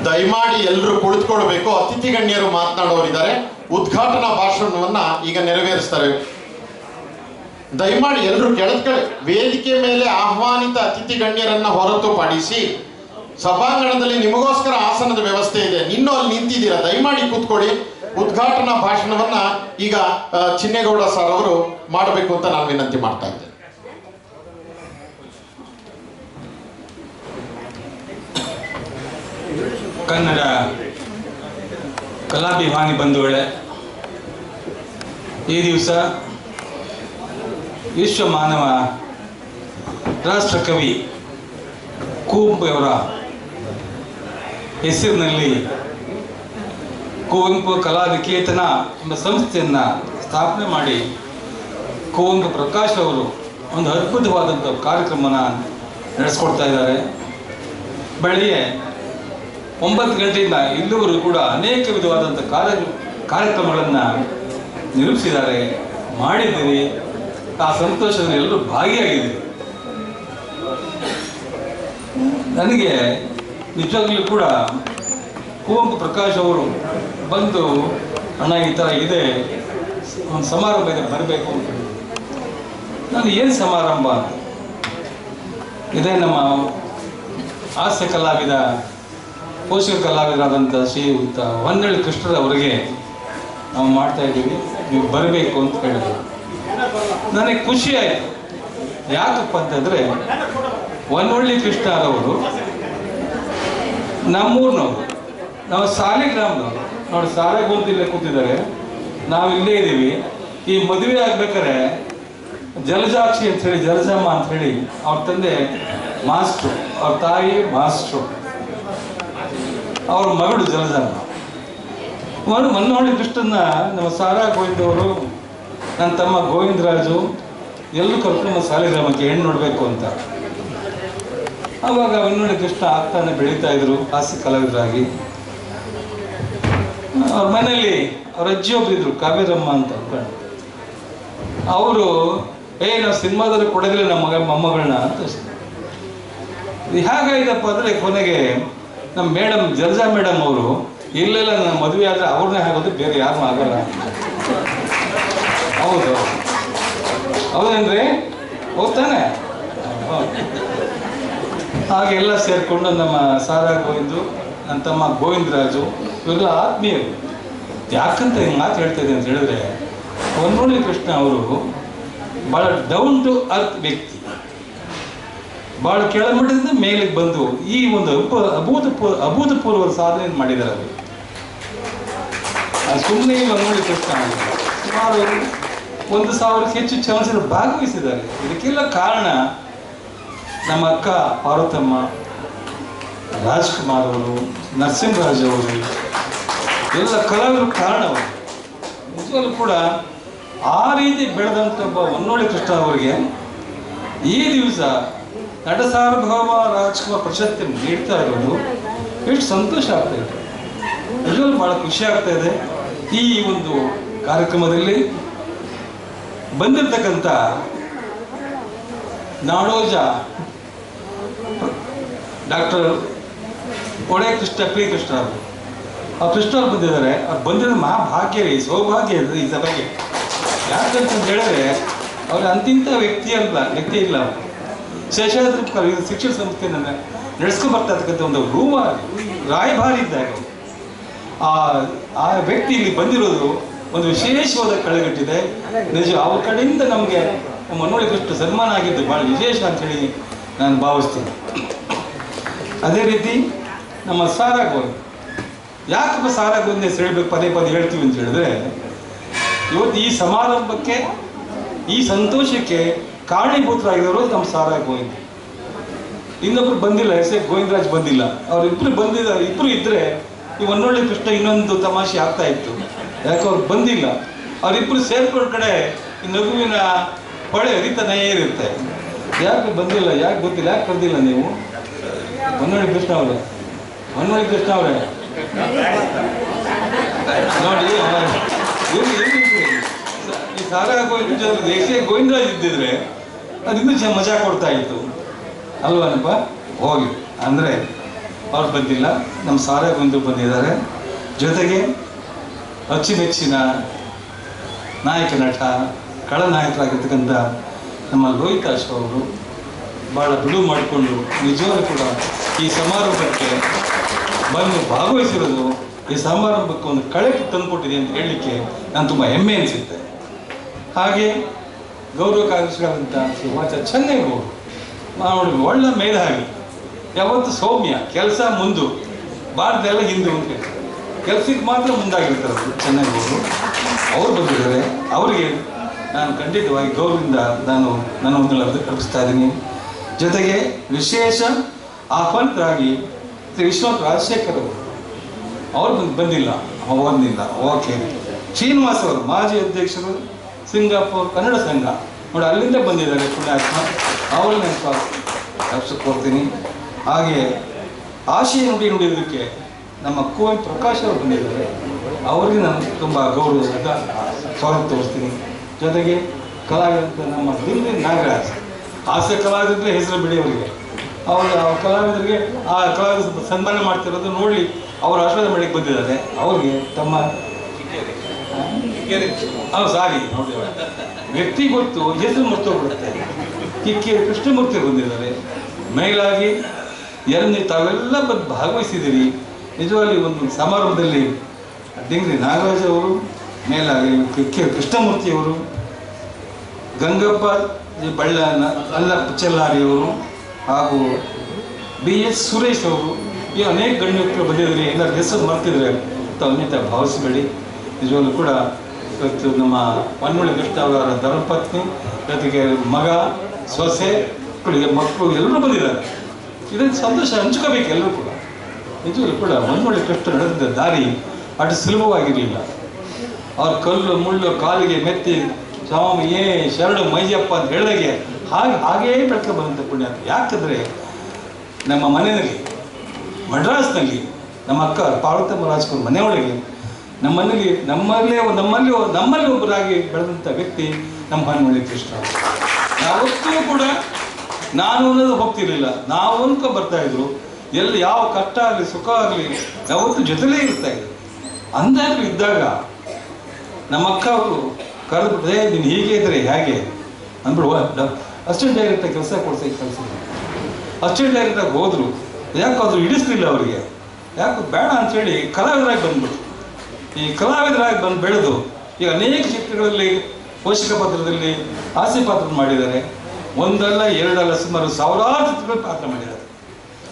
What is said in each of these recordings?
ದಯಮಾಡಿ ಎಲ್ಲರೂ ಕುಳಿತುಕೊಳ್ಬೇಕು. ಅತಿಥಿ ಗಣ್ಯರು ಮಾತನಾಡೋರಿದ್ದಾರೆ. ಉದ್ಘಾಟನಾ ಭಾಷಣವನ್ನ ಈಗ ನೆರವೇರಿಸ್ತಾರೆ. ದಯಮಾಡಿ ಎಲ್ಲರೂ ಕೆಳಗೆ ವೇದಿಕೆ ಮೇಲೆ ಆಹ್ವಾನಿತ ಅತಿಥಿ ಗಣ್ಯರನ್ನ ಹೊರತುಪಡಿಸಿ ಸಭಾಂಗಣದಲ್ಲಿ ನಿಮಗೋಸ್ಕರ ಆಸನದ ವ್ಯವಸ್ಥೆ ಇದೆ. ಇನ್ನೂ ಅಲ್ಲಿ ನಿಂತಿದ್ದೀರಾ, ದಯಮಾಡಿ ಕೂತ್ಕೊಳ್ಳಿ. ಉದ್ಘಾಟನಾ ಭಾಷಣವನ್ನ ಈಗ ಚಿನ್ನೇಗೌಡ ಸರ್ ಅವರು ಮಾಡಬೇಕು ಅಂತ ನಾನು ವಿನಂತಿ ಮಾಡ್ತಾ ಇದ್ದೇನೆ. ಕನ್ನಡ ಕಲಾಭಿಮಾನಿ ಬಂಧುಗಳೇ, ಈ ದಿವಸ ವಿಶ್ವ ಮಾನವ ರಾಷ್ಟ್ರಕವಿ ಕುವೆಂಪುಯವರ ಹೆಸರಿನಲ್ಲಿ ಕುವೆಂಪು ಕಲಾನಿಕೇತನ ಎಂಬ ಸಂಸ್ಥೆಯನ್ನು ಸ್ಥಾಪನೆ ಮಾಡಿ ಕುವೆಂಪು ಪ್ರಕಾಶ್ ಅವರು ಒಂದು ಅದ್ಭುತವಾದಂಥ ಕಾರ್ಯಕ್ರಮನ ನಡೆಸ್ಕೊಡ್ತಾ ಇದ್ದಾರೆ. ಬೆಳಗ್ಗೆ 9 ಗಂಟೆಯಿಂದ ಇಲ್ಲಿವರೆಗೂ ಕೂಡ ಅನೇಕ ವಿಧವಾದಂಥ ಕಾರ್ಯಕ್ರಮಗಳನ್ನು ನಿರೂಪಿಸಿದ್ದಾರೆ, ಮಾಡಿದ್ದೀರಿ. ಆ ಸಂತೋಷದಲ್ಲಿ ಎಲ್ಲರೂ ಭಾಗಿಯಾಗಿದ್ದೀರಿ. ನನಗೆ ನಿಜವಾಗ್ಲೂ ಕೂಡ ಕುವೆಂಪು ಪ್ರಕಾಶ್ ಅವರು ಬಂದು, ಅಣ್ಣ ಈ ಥರ ಇದೆ, ಒಂದು ಸಮಾರಂಭ ಇದೆ, ಬರಬೇಕು ಅಂತ. ನಾನು ಏನು ಸಮಾರಂಭ ಅಂತ, ಇದೇ ನಮ್ಮ ಹಾಸ್ಯ ಕಲಾವಿದ ಪೋಷಕ ಕಲಾವಿದರಾದಂಥ ಶ್ರೀಯುತ ಹೊನ್ನಳ್ಳಿ ಕೃಷ್ಣರವರಿಗೆ ನಾವು ಮಾಡ್ತಾ ಇದ್ದೀವಿ, ನೀವು ಬರಬೇಕು ಅಂತ ಹೇಳಿದ್ರು. ನನಗೆ ಖುಷಿ ಆಯಿತು. ಯಾಕಪ್ಪ ಅಂತಂದರೆ ಹೊನ್ನಳ್ಳಿ ಕೃಷ್ಣರವರು ನಮ್ಮೂರಿನವರು, ನಾವು ಸಾಲಿಗ್ರಾಮದವರು. ನೋಡಿ, ಸಾಲಿಗ್ರಾಮದಲ್ಲೇ ಕೂತಿದ್ದಾರೆ, ನಾವು ಇಲ್ಲೇ ಇದ್ದೀವಿ. ಈ ಮದುವೆ ಆಗ್ಬೇಕಾದ್ರೆ ಜಲಜಾಕ್ಷಿ ಅಂಥೇಳಿ, ಜಲಜಮ್ಮ ಅಂಥೇಳಿ ಅವ್ರ ತಂದೆ ಮಾಸ್ಟ್ರು, ಅವ್ರ ತಾಯಿ ಮಾಸ್ಟ್ರು, ಅವ್ರ ಮಗಳು ಜಲಜಮ್ಮ. ಹೊನ್ನಳ್ಳಿ ಕೃಷ್ಣನ್ನ ನಮ್ಮ ಸಾರಾ ಗೋವಿಂದವರು, ನನ್ನ ತಮ್ಮ ಗೋವಿಂದರಾಜು ಎಲ್ಲರೂ ಕರ್ಕೊಂಡು ಸಾಲಿಗ್ರಾಮಕ್ಕೆ ಹೆಣ್ಣು ನೋಡಬೇಕು ಅಂತ. ಆವಾಗ ಹೊನ್ನಳ್ಳಿ ಕೃಷ್ಣ ಆಗ್ತಾನೆ ಬೆಳೀತಾ ಇದ್ರು ಹಾಸ್ಯ ಕಲಾವಿದರಾಗಿ. ಅವ್ರ ಮನೆಯಲ್ಲಿ ಅವ್ರ ಅಜ್ಜಿ ಒಬ್ರು ಇದ್ರು, ಕಾವೇರಮ್ಮ ಅಂತ ಅಂದ್ಕೊಂಡು. ಅವರು ನಾವು ಸಿನಿಮಾದಲ್ಲಿ ಕೊಡೋದಿಲ್ಲ ನಮ್ಮ ಮೊಮ್ಮಗಳನ್ನ ಅಂತ. ಇದು ಹೇಗಾಯ್ತಪ್ಪ ಅಂದರೆ ಕೊನೆಗೆ ನಮ್ಮ ಮೇಡಮ್ ಜಲಜಾ ಮೇಡಮ್ ಅವರು, ಇಲ್ಲೆಲ್ಲ ನನ್ನ ಮದುವೆ ಆದರೆ ಅವ್ರನ್ನೇ ಆಗೋದು, ಬೇರೆ ಯಾರು ಆಗಲ್ಲ. ಹೌದು, ಹೌದೇನ್ರಿ? ಹೋಗ್ತಾನೆ. ಹಾಗೆಲ್ಲ ಸೇರಿಕೊಂಡು ನಮ್ಮ ಸಾರಾ ಗೋವಿಂದು, ನನ್ನ ತಮ್ಮ ಗೋವಿಂದರಾಜು ಇವರೆಲ್ಲ ಆತ್ಮೀಯರು. ಯಾಕಂತ ಹಿಂಗೆ ಮಾತು ಹೇಳ್ತಾ ಇದ್ದೀನಿ ಅಂತ ಹೇಳಿದ್ರೆ, ಹೊನ್ನಳ್ಳಿ ಕೃಷ್ಣ ಅವರು ಭಾಳ ಡೌನ್ ಟು ಅರ್ತ್ ವ್ಯಕ್ತಿ. ಭಾಳ ಕೆಳಮಟ್ಟದಿಂದ ಮೇಲಿಗೆ ಬಂದು ಈ ಒಂದು ಅಭೂತಪೂರ್ವ ಸಾಧನೆ ಮಾಡಿದ್ದಾರೆ ಅವರು. ಸುಮ್ಮನೆ ಹೊನ್ನಳ್ಳಿ ಕೃಷ್ಣ ಸುಮಾರು 1,000ಕ್ಕೂ ಹೆಚ್ಚು ಚಲನಚಿತ್ರ ಭಾಗವಹಿಸಿದ್ದಾರೆ. ಇದಕ್ಕೆಲ್ಲ ಕಾರಣ ನಮ್ಮ ಅಕ್ಕ ಪಾರ್ವತಮ್ಮ, ರಾಜ್ಕುಮಾರ್ ಅವರು, ನರಸಿಂಹರಾಜ್ ಅವರು, ಎಲ್ಲ ಕಲಾವಿದರು ಕಾರಣ ಅವರು. ನಿಜವಾಗ್ಲೂ ಕೂಡ ಆ ರೀತಿ ಬೆಳೆದಂಥ ಒಬ್ಬ ಹೊನ್ನಳ್ಳಿ ಕೃಷ್ಣ ಅವರಿಗೆ ಈ ದಿವಸ ನಟ ಸಾರ್ವಭೌಮ ರಾಜ್ಕುಮಾರ್ ಪ್ರಶಸ್ತಿ ನೀಡ್ತಾ ಇರೋದು ಎಷ್ಟು ಸಂತೋಷ ಆಗ್ತಾ ಇದೆ. ನಿಜವಾಗ್ಲೂ ಭಾಳ ಖುಷಿ ಆಗ್ತಾ ಇದೆ. ಈ ಒಂದು ಕಾರ್ಯಕ್ರಮದಲ್ಲಿ ಬಂದಿರತಕ್ಕಂಥ ನಾಡೋಜ ಡಾಕ್ಟರ್ ಒಡೆ ಕೃಷ್ಣ ಪ್ರಿಯ ಕೃಷ್ಣ ಅವರು, ಆ ಕೃಷ್ಣ ಅವ್ರು ಬಂದಿದ್ದಾರೆ. ಅವ್ರು ಬಂದಿರೋ ಮಹಾಭಾಗ್ಯ ರೀ, ಸೌಭಾಗ್ಯ ಇದೆ ಈ ಸಭೆಗೆ. ಯಾಕಂತ ಹೇಳಿದ್ರೆ ಅವ್ರ ಅಂತಿಂಥ ವ್ಯಕ್ತಿ ಇಲ್ಲ. ಶೇಷಾದ್ರಿ ಶಿಕ್ಷಣ ಸಂಸ್ಥೆಯನ್ನು ನಡೆಸ್ಕೊಂಡು ಬರ್ತಾ ಇರ್ತಕ್ಕಂಥ ಒಂದು ರಾಯಭಾರಿ ಇದ್ದಾಗ ಆ ವ್ಯಕ್ತಿ ಇಲ್ಲಿ ಬಂದಿರೋದು ಒಂದು ವಿಶೇಷವಾದ ಕಳೆಗಟ್ಟಿದೆ. ನಿಜ ಅವ್ರ ಕಡೆಯಿಂದ ನಮಗೆ ಹೊನ್ನಳ್ಳಿ ಕೃಷ್ಣ ಸನ್ಮಾನ ಆಗಿದ್ದು ಭಾಳ ವಿಶೇಷ ಅಂಥೇಳಿ ನಾನು ಭಾವಿಸ್ತೀನಿ. ಅದೇ ರೀತಿ ನಮ್ಮ ಸಾರಾ ಗೋವಿಂದ್, ಯಾಕಪ್ಪ ಸಾರಾ ಗೋವಿಂದ್ ಹೆಸರು ಹೇಳ್ಬೇಕು ಪದೇ ಪದೇ ಹೇಳ್ತೀವಿ ಅಂತ ಹೇಳಿದ್ರೆ, ಇವತ್ತು ಈ ಸಮಾರಂಭಕ್ಕೆ, ಈ ಸಂತೋಷಕ್ಕೆ ಕಾರಣೀಭೂತರಾಗಿರೋರು ನಮ್ಮ ಸಾರಾ ಗೋವಿಂದ್. ಇನ್ನೊಬ್ರು ಬಂದಿಲ್ಲ, ಗೋವಿಂದರಾಜ್ ಬಂದಿಲ್ಲ. ಅವರಿಬ್ಬರು ಬಂದಿದ್ದಾರೆ. ಇಬ್ಬರು ಇದ್ದರೆ ಈ ಹೊನ್ನಳ್ಳಿ ಕೃಷ್ಣ ಇನ್ನೊಂದು ತಮಾಷೆ ಆಗ್ತಾ ಇತ್ತು. ಯಾಕೆ ಅವ್ರು ಬಂದಿಲ್ಲ. ಅವರಿಬ್ಬರು ಸೇರ್ಕೊಂಡ ಕಡೆ ಈ ನಗುವಿನ ಹೊಳೆ ಹರಿತಾನೇ ಇರುತ್ತೆ. ಯಾಕೆ ಬಂದಿಲ್ಲ, ಯಾಕೆ ಗೊತ್ತಿಲ್ಲ, ಯಾಕೆ ಕರೆದಿಲ್ಲ ನೀವು? ಹೊನ್ನಳ್ಳಿ ಕೃಷ್ಣ ಅವರೇ ನೋಡಿ ಈ ಸಾರಾ ಗೋವಿಂದ ಏಕೆ ಗೋವಿಂದರಾಜ್ ಇದ್ದಿದ್ರೆ ಅದಿನ್ನೂ ಮಜಾ ಕೊಡ್ತಾ ಇತ್ತು ಅಲ್ವನಪ್ಪ. ಹೋಗಿ ಅಂದರೆ ಅವ್ರು ಬಂದಿಲ್ಲ, ನಮ್ಮ ಸಾರಾ ಗೋವಿಂದ ಬಂದಿದ್ದಾರೆ. ಜೊತೆಗೆ ಅಚ್ಚುಮೆಚ್ಚಿನ ನಾಯಕ ನಟ ಖಳನಾಯಕರಾಗಿರ್ತಕ್ಕಂಥ ನಮ್ಮ ಲೋಹಿತಾಶ್ ಅವರು ಭಾಳ ಬಿಡುವು ಮಾಡಿಕೊಂಡು ನಿಜವಾಗ್ಲೂ ಕೂಡ ಈ ಸಮಾರಂಭಕ್ಕೆ ಬಂದು ಭಾಗವಹಿಸಿರೋದು ಈ ಸಮಾರಂಭಕ್ಕೆ ಒಂದು ಕಳೆಕು ತಂದುಕೊಟ್ಟಿದೆ ಅಂತ ಹೇಳಲಿಕ್ಕೆ ನಾನು ತುಂಬ ಹೆಮ್ಮೆ ಅನಿಸುತ್ತೆ. ಹಾಗೆ ಗೌರವ ಕಾರ್ಯದರ್ಶಿಗಳಂತ ಶ್ರೀವಾಚ ಚೆನ್ನೇಗೌಡರು ನೋಡಿ ಒಳ್ಳೆ ಮೇಧಾವಿ, ಯಾವತ್ತು ಸೌಮ್ಯ, ಕೆಲಸ ಮುಂದು ಭಾರತದೆಲ್ಲ ಹಿಂದೆ ಅಂತ ಹೇಳ್ತಾರೆ, ಕೆಲಸಕ್ಕೆ ಮಾತ್ರ ಮುಂದಾಗಿರ್ತಾರೆ ಅವರು ಚೆನ್ನೇಗೌಡರು. ಅವ್ರು ಬಂದಿದ್ದಾರೆ, ಅವರಿಗೆ ನಾನು ಖಂಡಿತವಾಗಿ ಗೌರವದಿಂದ ನಾನು ನನ್ನ ಒಂದು ಅರ್ಪಿಸ್ತಾ ಇದ್ದೀನಿ. ಜೊತೆಗೆ ವಿಶೇಷ ಆಹ್ವಾನಿತರಾಗಿ ಶ್ರೀ ವಿಶ್ವನಾಥ್ ರಾಜಶೇಖರ್ ಅವರು ಬಂದಿಲ್ಲ. ಓಕೆ. ಶ್ರೀನಿವಾಸ್ ಅವರು ಮಾಜಿ ಅಧ್ಯಕ್ಷರು ಸಿಂಗಾಪುರ್ ಕನ್ನಡ ಸಂಘ ನೋಡಿ ಅಲ್ಲಿಂದ ಬಂದಿದ್ದಾರೆ ಪುಣ್ಯಾತ್ಮ, ಅವರನ್ನ ಕೊಡ್ತೀನಿ. ಹಾಗೆ ಆಶಯ ನುಡಿಯೋದಕ್ಕೆ ನಮ್ಮ ಕುವೆಂಪು ಪ್ರಕಾಶ್ ಅವರು ಬಂದಿದ್ದಾರೆ, ಅವರಿಗೆ ನಾನು ತುಂಬ ಗೌರವದಿಂದ ಸ್ವಾಗತ ತೋರಿಸ್ತೀನಿ. ಜೊತೆಗೆ ಕಲಾವಿದ ನಮ್ಮ ದಿಲ್ಲಿ ನಾಗರಾಜ್, ಹಾಸ್ಯ ಕಲಾವಿದರಿಗೆ ಹೆಸರು ಬಿಡಿ ಅವರಿಗೆ, ಆ ಕಲಾವಿದರಿಗೆ ಆ ಕಲಾವಿದ ಸನ್ಮಾನ ಮಾಡ್ತಿರೋದು ನೋಡಿ ಅವರು ಆಶೀರ್ವಾದ ಮಾಡಿಕ್ಕೆ ಬಂದಿದ್ದಾರೆ. ಅವ್ರಿಗೆ ತಮ್ಮ ಸಾರಿ ನೋಡಿ ವ್ಯಕ್ತಿ ಗೊತ್ತು, ಹೆಸರು ಮರ್ತೋಗ್ಬಿಡುತ್ತೆ. ಕಿಕ್ಕೇರಿ ಕೃಷ್ಣಮೂರ್ತಿ ಬಂದಿದ್ದಾರೆ. ಮೇಲಾಗಿ ಎರಡನೇ ತಾವೆಲ್ಲ ಬಂದು ಭಾಗವಹಿಸಿದ್ದೀರಿ. ನಿಜವಾಗಿ ಒಂದು ಸಮಾರಂಭದಲ್ಲಿ ಡಿಂಗ್ರಿ ನಾಗರಾಜ್ ಅವರು, ಮೇಲಾಗಿ ಕಿಕ್ಕೇರಿ ಕೃಷ್ಣಮೂರ್ತಿಯವರು, ಗಂಗಪ್ಪ ಅಲ್ಲಪ್ಪ ಚೆಲ್ಲಾರಿಯವರು ಹಾಗೂ BS ಸುರೇಶ್ ಅವರು, ಈ ಅನೇಕ ಗಣ್ಯರು ಬಂದಿದ್ದಾರೆ. ಎಲ್ಲರ ಹೆಸರು ಮರ್ತಿದ್ರೆ ತಮ್ಮನ್ನಿಂದ ಭಾವಿಸಬೇಡಿ. ನಿಜವಾಗ್ಲೂ ಕೂಡ ಇವತ್ತು ನಮ್ಮ ಹೊನ್ನೊಳ್ಳಿ ಕೃಷ್ಣ ಅವರ ಧರ್ಮಪತ್ನಿ ಜೊತೆಗೆ ಮಗ, ಸೊಸೆ, ಮಕ್ಕಳು ಎಲ್ಲರೂ ಬಂದಿದ್ದಾರೆ. ಇದನ್ನು ಸಂತೋಷ ಹಂಚ್ಕೋಬೇಕು ಎಲ್ಲರೂ ಕೂಡ. ನಿಜವಾಗ್ಲೂ ಕೂಡ ಹೊನ್ನೊಳ್ಳಿ ಕೃಷ್ಣ ನಡೆದ ದಾರಿ ಅಷ್ಟು ಸುಲಭವಾಗಿರಲಿಲ್ಲ. ಅವ್ರ ಕಲ್ಲು ಮುಳ್ಳು ಕಾಲಿಗೆ ಮೆತ್ತಿ ಸ್ವಾಮಿ ಶರಣ ಮೈಯಪ್ಪ ಅಂತ ಹೇಳಿದಾಗೆ ಹಾಗೇ ಬೆಳಕ ಬಂದಂಥ ಪುಣ್ಯ. ಯಾಕಂದರೆ ನಮ್ಮ ಮನೆಯಲ್ಲಿ ಮಡ್ರಾಸ್ನಲ್ಲಿ ನಮ್ಮ ಅಕ್ಕ ಪಾರ್ವತಮ್ಮ ರಾಜ್ಕುಮಾರ್ ಮನೆಯೊಳಗೆ ನಮ್ಮಲ್ಲಿ ಒಬ್ಬರಾಗಿ ಬೆಳೆದಂಥ ವ್ಯಕ್ತಿ ನಮ್ಮ ಹೊನ್ನೊಳ್ಳಿ ಕೃಷ್ಣ. ಯಾವತ್ತೂ ಕೂಡ ನಾನು ಅನ್ನೋದು ಹೋಗ್ತಿರ್ಲಿಲ್ಲ, ನಾವು ಅನ್ಕೊ ಬರ್ತಾಯಿದ್ರು. ಎಲ್ಲಿ ಯಾವ ಕಷ್ಟ ಆಗಲಿ ಸುಖ ಆಗಲಿ ಯಾವತ್ತೂ ಜೊತೆಲೇ ಇರ್ತಾಯಿದ್ರು. ಅಂದಾಗಲೂ ಇದ್ದಾಗ ನಮ್ಮ ಅಕ್ಕ ಅವರು ಕರೆದ್ಬಿಟ್ರೆ ನೀನು ಹೀಗೆ ಇದ್ರೆ ಹೇಗೆ ಅಂದ್ಬಿಡುವ ಅಸಿಸ್ಟೆಂಟ್ ಡೈರೆಕ್ಟಾಗಿ ಕೆಲಸ ಕೊಡ್ಸೋಕೆ ಕಳಿಸಿದ್ರು. ಅಸಿಸ್ಟೆಂಟ್ ಡೈರೆಕ್ಟಾಗಿ ಹೋದರು. ಯಾಕಾದರೂ ಹಿಡಿಸ್ಲಿಲ್ಲ ಅವರಿಗೆ, ಯಾಕೆ ಬೇಡ ಅಂಥೇಳಿ ಕಲಾವಿದರಾಗಿ ಬಂದ್ಬಿಟ್ರು. ಈ ಕಲಾವಿದರಾಗಿ ಬಂದು ಬೆಳೆದು ಈಗ ಅನೇಕ ಚಿತ್ರಗಳಲ್ಲಿ ಪೋಷಕ ಪಾತ್ರದಲ್ಲಿ ಹಾಸ್ಯ ಪಾತ್ರ ಮಾಡಿದ್ದಾರೆ. ಒಂದಲ್ಲ ಎರಡಲ್ಲ ಸುಮಾರು ಸಾವಿರಾರು ಚಿತ್ರಗಳು ಪಾತ್ರ ಮಾಡಿದ್ದಾರೆ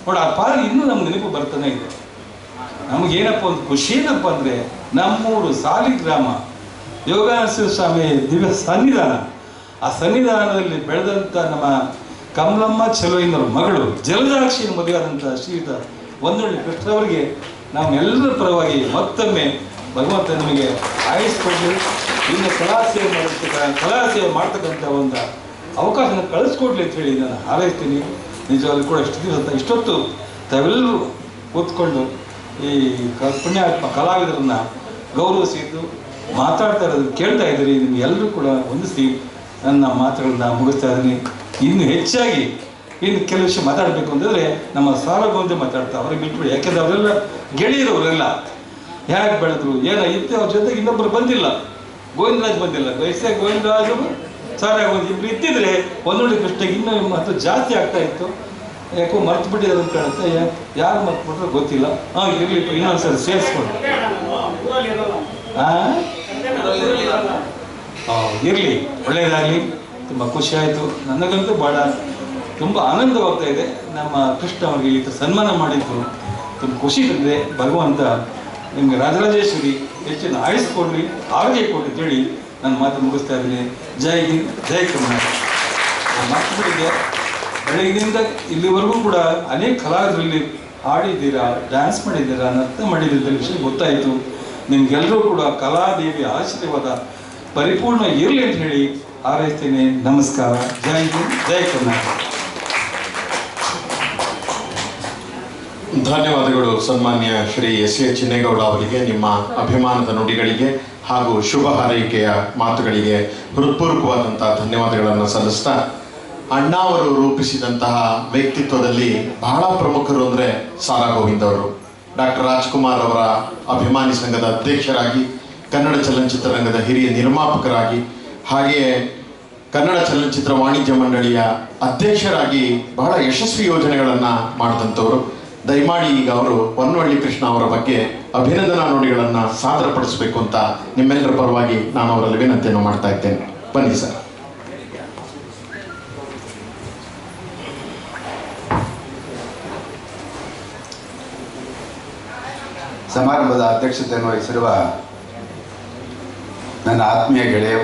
ನೋಡಿ. ಆ ಪಾತ್ರ ಇನ್ನೂ ನಮ್ಗೆ ನೆನಪು ಬರ್ತಾನೆ ಇದೆ. ನಮಗೇನಪ್ಪ ಒಂದು ಖುಷಿ ಏನಪ್ಪ ಅಂದರೆ ನಮ್ಮೂರು ಸಾಲಿಗ್ರಾಮ ಯೋಗಾನಂದ ಸ್ವಾಮಿ ದಿವ್ಯ ಸನ್ನಿಧಾನ, ಆ ಸನ್ನಿಧಾನದಲ್ಲಿ ಬೆಳೆದಂಥ ನಮ್ಮ ಕಮಲಮ್ಮ ಚೆಲುವಿನವ್ರ ಮಗಳು ಜಲಜಾಕ್ಷಿಯ ಮದುವೆಯಾದಂಥ ಶ್ರೀಯುತ ಹೊನ್ನೊಳ್ಳಿ ಕೃಷ್ಣವರಿಗೆ ನಾವೆಲ್ಲರ ಪರವಾಗಿ ಮತ್ತೊಮ್ಮೆ ಭಗವಂತ ನಮಗೆ ಆಯಿಸ್ಕೊಡ್ಲಿ. ಇನ್ನು ಕಲಾ ಸೇವೆ ಮಾಡ್ತಕ್ಕಂಥ ಒಂದು ಅವಕಾಶನ ಕಳಿಸ್ಕೊಡ್ಲಿ ಅಂತ ಹೇಳಿ ನಾನು ಹಾರೈಸ್ತೀನಿ. ನಿಜವಾಗ್ಲೂ ಕೂಡ ಇಷ್ಟೊತ್ತು ತಾವೆಲ್ಲರೂ ಕೂತ್ಕೊಂಡು ಈ ಪುಣ್ಯಾತ್ಮ ಕಲಾವಿದರನ್ನು ಗೌರವಿಸಿದ್ದು ಮಾತಾಡ್ತಾ ಇರೋದನ್ನು ಕೇಳ್ತಾ ಇದ್ದೀರಿ. ನಿಮಗೆಲ್ಲರೂ ಕೂಡ ಹೊಂದಿಸಿ ನನ್ನ ಮಾತುಗಳನ್ನ ಮುಗಿಸ್ತಾ ಇದ್ದೀನಿ. ಇನ್ನು ಹೆಚ್ಚಾಗಿ ಕೆಲವು ವಿಷಯ ಮಾತಾಡಬೇಕು ಅಂತಂದರೆ ನಮ್ಮ ಸಾರಗೋವಿಂದ ಮಾತಾಡ್ತಾ ಅವ್ರಿಗೆ ಬಿಟ್ಬಿಡಿ. ಯಾಕೆಂದರೆ ಅವರೆಲ್ಲ ಗೆಳೆಯರವರೆಲ್ಲ ಹೇಗೆ ಬೆಳೆದ್ರು ಏನಾಗಿತ್ತು. ಅವ್ರ ಜೊತೆಗೆ ಇನ್ನೊಬ್ಬರು ಬಂದಿಲ್ಲ, ಗೋವಿಂದರಾಜ್ ಬಂದಿಲ್ಲ. ವಯಸ್ಸೇ ಗೋವಿಂದರಾಜು ಸಾರಾಗೋವಿಂದ ಇಬ್ಬರು ಇತ್ತಿದ್ರೆ ಹೊನ್ನೊಳ್ಳಿ ಕೃಷ್ಣಗೆ ಇನ್ನೂ ಮತ್ತು ಜಾಸ್ತಿ ಆಗ್ತಾ ಇತ್ತು. ಯಾಕೋ ಮರ್ತು ಬಿಟ್ಟಿದ್ದಾರೆ ಅಂತ ಕಾಣುತ್ತೆ. ಯಾರು ಮರ್ತು ಬಿಟ್ರೆ ಗೊತ್ತಿಲ್ಲ. ಇರಲಿ, ಇನ್ನೊಂದ್ಸರಿ ಸೇರಿಸ್ಕೊಂಡು ಇರಲಿ, ಒಳ್ಳೆಯದಾಗಲಿ. ತುಂಬ ಖುಷಿ ಆಯಿತು. ನನಗಂತೂ ತುಂಬ ಆನಂದವಾಗ್ತಾ ಇದೆ. ನಮ್ಮ ಕೃಷ್ಣ ಅವರಿಗೆ ಈ ಸನ್ಮಾನ ಮಾಡಿದ್ದು ತುಂಬ ಖುಷಿ ಬಂದಿದೆ. ಭಗವಂತ ನಿಮಗೆ ರಾಜರಾಜೇಶ್ವರಿ ಹೆಚ್ಚಿನ ಆಯಿಸ್ಕೊಡ್ಲಿ, ಆರೋಗ್ಯ ಕೊಡಿ ಅಂತೇಳಿ ನನ್ನ ಮಾತು ಮುಗಿಸ್ತಾ ಇದ್ದೀನಿ. ಜೈ ಹಿಂದ್, ಜೈ ಕರ್ನಾಟಕ. ಮಾತುಗಳಿಗೆ ಬೆಳಗಿನಿಂದ ಇಲ್ಲಿವರೆಗೂ ಕೂಡ ಅನೇಕ ಕಲಾವಿದರಲ್ಲಿ ಹಾಡಿದ್ದೀರಾ, ಡ್ಯಾನ್ಸ್ ಮಾಡಿದ್ದೀರಾ, ನೃತ್ಯ ಮಾಡಿದ್ದೀರ ವಿಷಯ ಗೊತ್ತಾಯಿತು. ನಿಮಗೆಲ್ಲರೂ ಕೂಡ ಕಲಾದೇವಿಯ ಆಶೀರ್ವಾದ ಪರಿಪೂರ್ಣ ಇರಲಿ ಅಂತ ಹೇಳಿ ಹಾರೈಸ್ತೇನೆ. ನಮಸ್ಕಾರ. ಜೈ ಹಿಂದ್, ಜೈ ಕರ್ನಾಟಕ. ಧನ್ಯವಾದಗಳು ಸನ್ಮಾನ್ಯ ಶ್ರೀ ಎಸ್ ಎ ಚಿನ್ನೇಗೌಡ ಅವರಿಗೆ ನಿಮ್ಮ ಅಭಿಮಾನದ ನುಡಿಗಳಿಗೆ ಹಾಗೂ ಶುಭ ಹಾರೈಕೆಯ ಮಾತುಗಳಿಗೆ ಹೃತ್ಪೂರ್ವಕವಾದಂತಹ ಧನ್ಯವಾದಗಳನ್ನು ಸಲ್ಲಿಸ್ತಾ, ಅಣ್ಣಾವರು ರೂಪಿಸಿದಂತಹ ವ್ಯಕ್ತಿತ್ವದಲ್ಲಿ ಬಹಳ ಪ್ರಮುಖರು ಅಂದರೆ ಸಾರಾ ಗೋವಿಂದ್ ಅವರು. ಡಾಕ್ಟರ್ ರಾಜ್ಕುಮಾರ್ ಅವರ ಅಭಿಮಾನಿ ಸಂಘದ ಅಧ್ಯಕ್ಷರಾಗಿ, ಕನ್ನಡ ಚಲನಚಿತ್ರರಂಗದ ಹಿರಿಯ ನಿರ್ಮಾಪಕರಾಗಿ, ಹಾಗೆಯೇ ಕನ್ನಡ ಚಲನಚಿತ್ರ ವಾಣಿಜ್ಯ ಮಂಡಳಿಯ ಅಧ್ಯಕ್ಷರಾಗಿ ಬಹಳ ಯಶಸ್ವಿ ಯೋಜನೆಗಳನ್ನು ಮಾಡಿದಂಥವರು. ದಯಮಾಡಿ ಈಗ ಅವರು ಹೊನ್ನವಳ್ಳಿ ಕೃಷ್ಣ ಅವರ ಬಗ್ಗೆ ಅಭಿನಂದನಾ ನುಡಿಗಳನ್ನು ಸಾದರಪಡಿಸಬೇಕು ಅಂತ ನಿಮ್ಮೆಲ್ಲರ ಪರವಾಗಿ ನಾನು ಅವರಲ್ಲಿ ವಿನಂತಿಯನ್ನು ಮಾಡ್ತಾ ಇದ್ದೇನೆ. ಬನ್ನಿ ಸರ್. ಸಮಾರಂಭದ ಅಧ್ಯಕ್ಷತೆಯನ್ನು ವಹಿಸಿರುವ ನನ್ನ ಆತ್ಮೀಯ ಗೆಳೆಯ,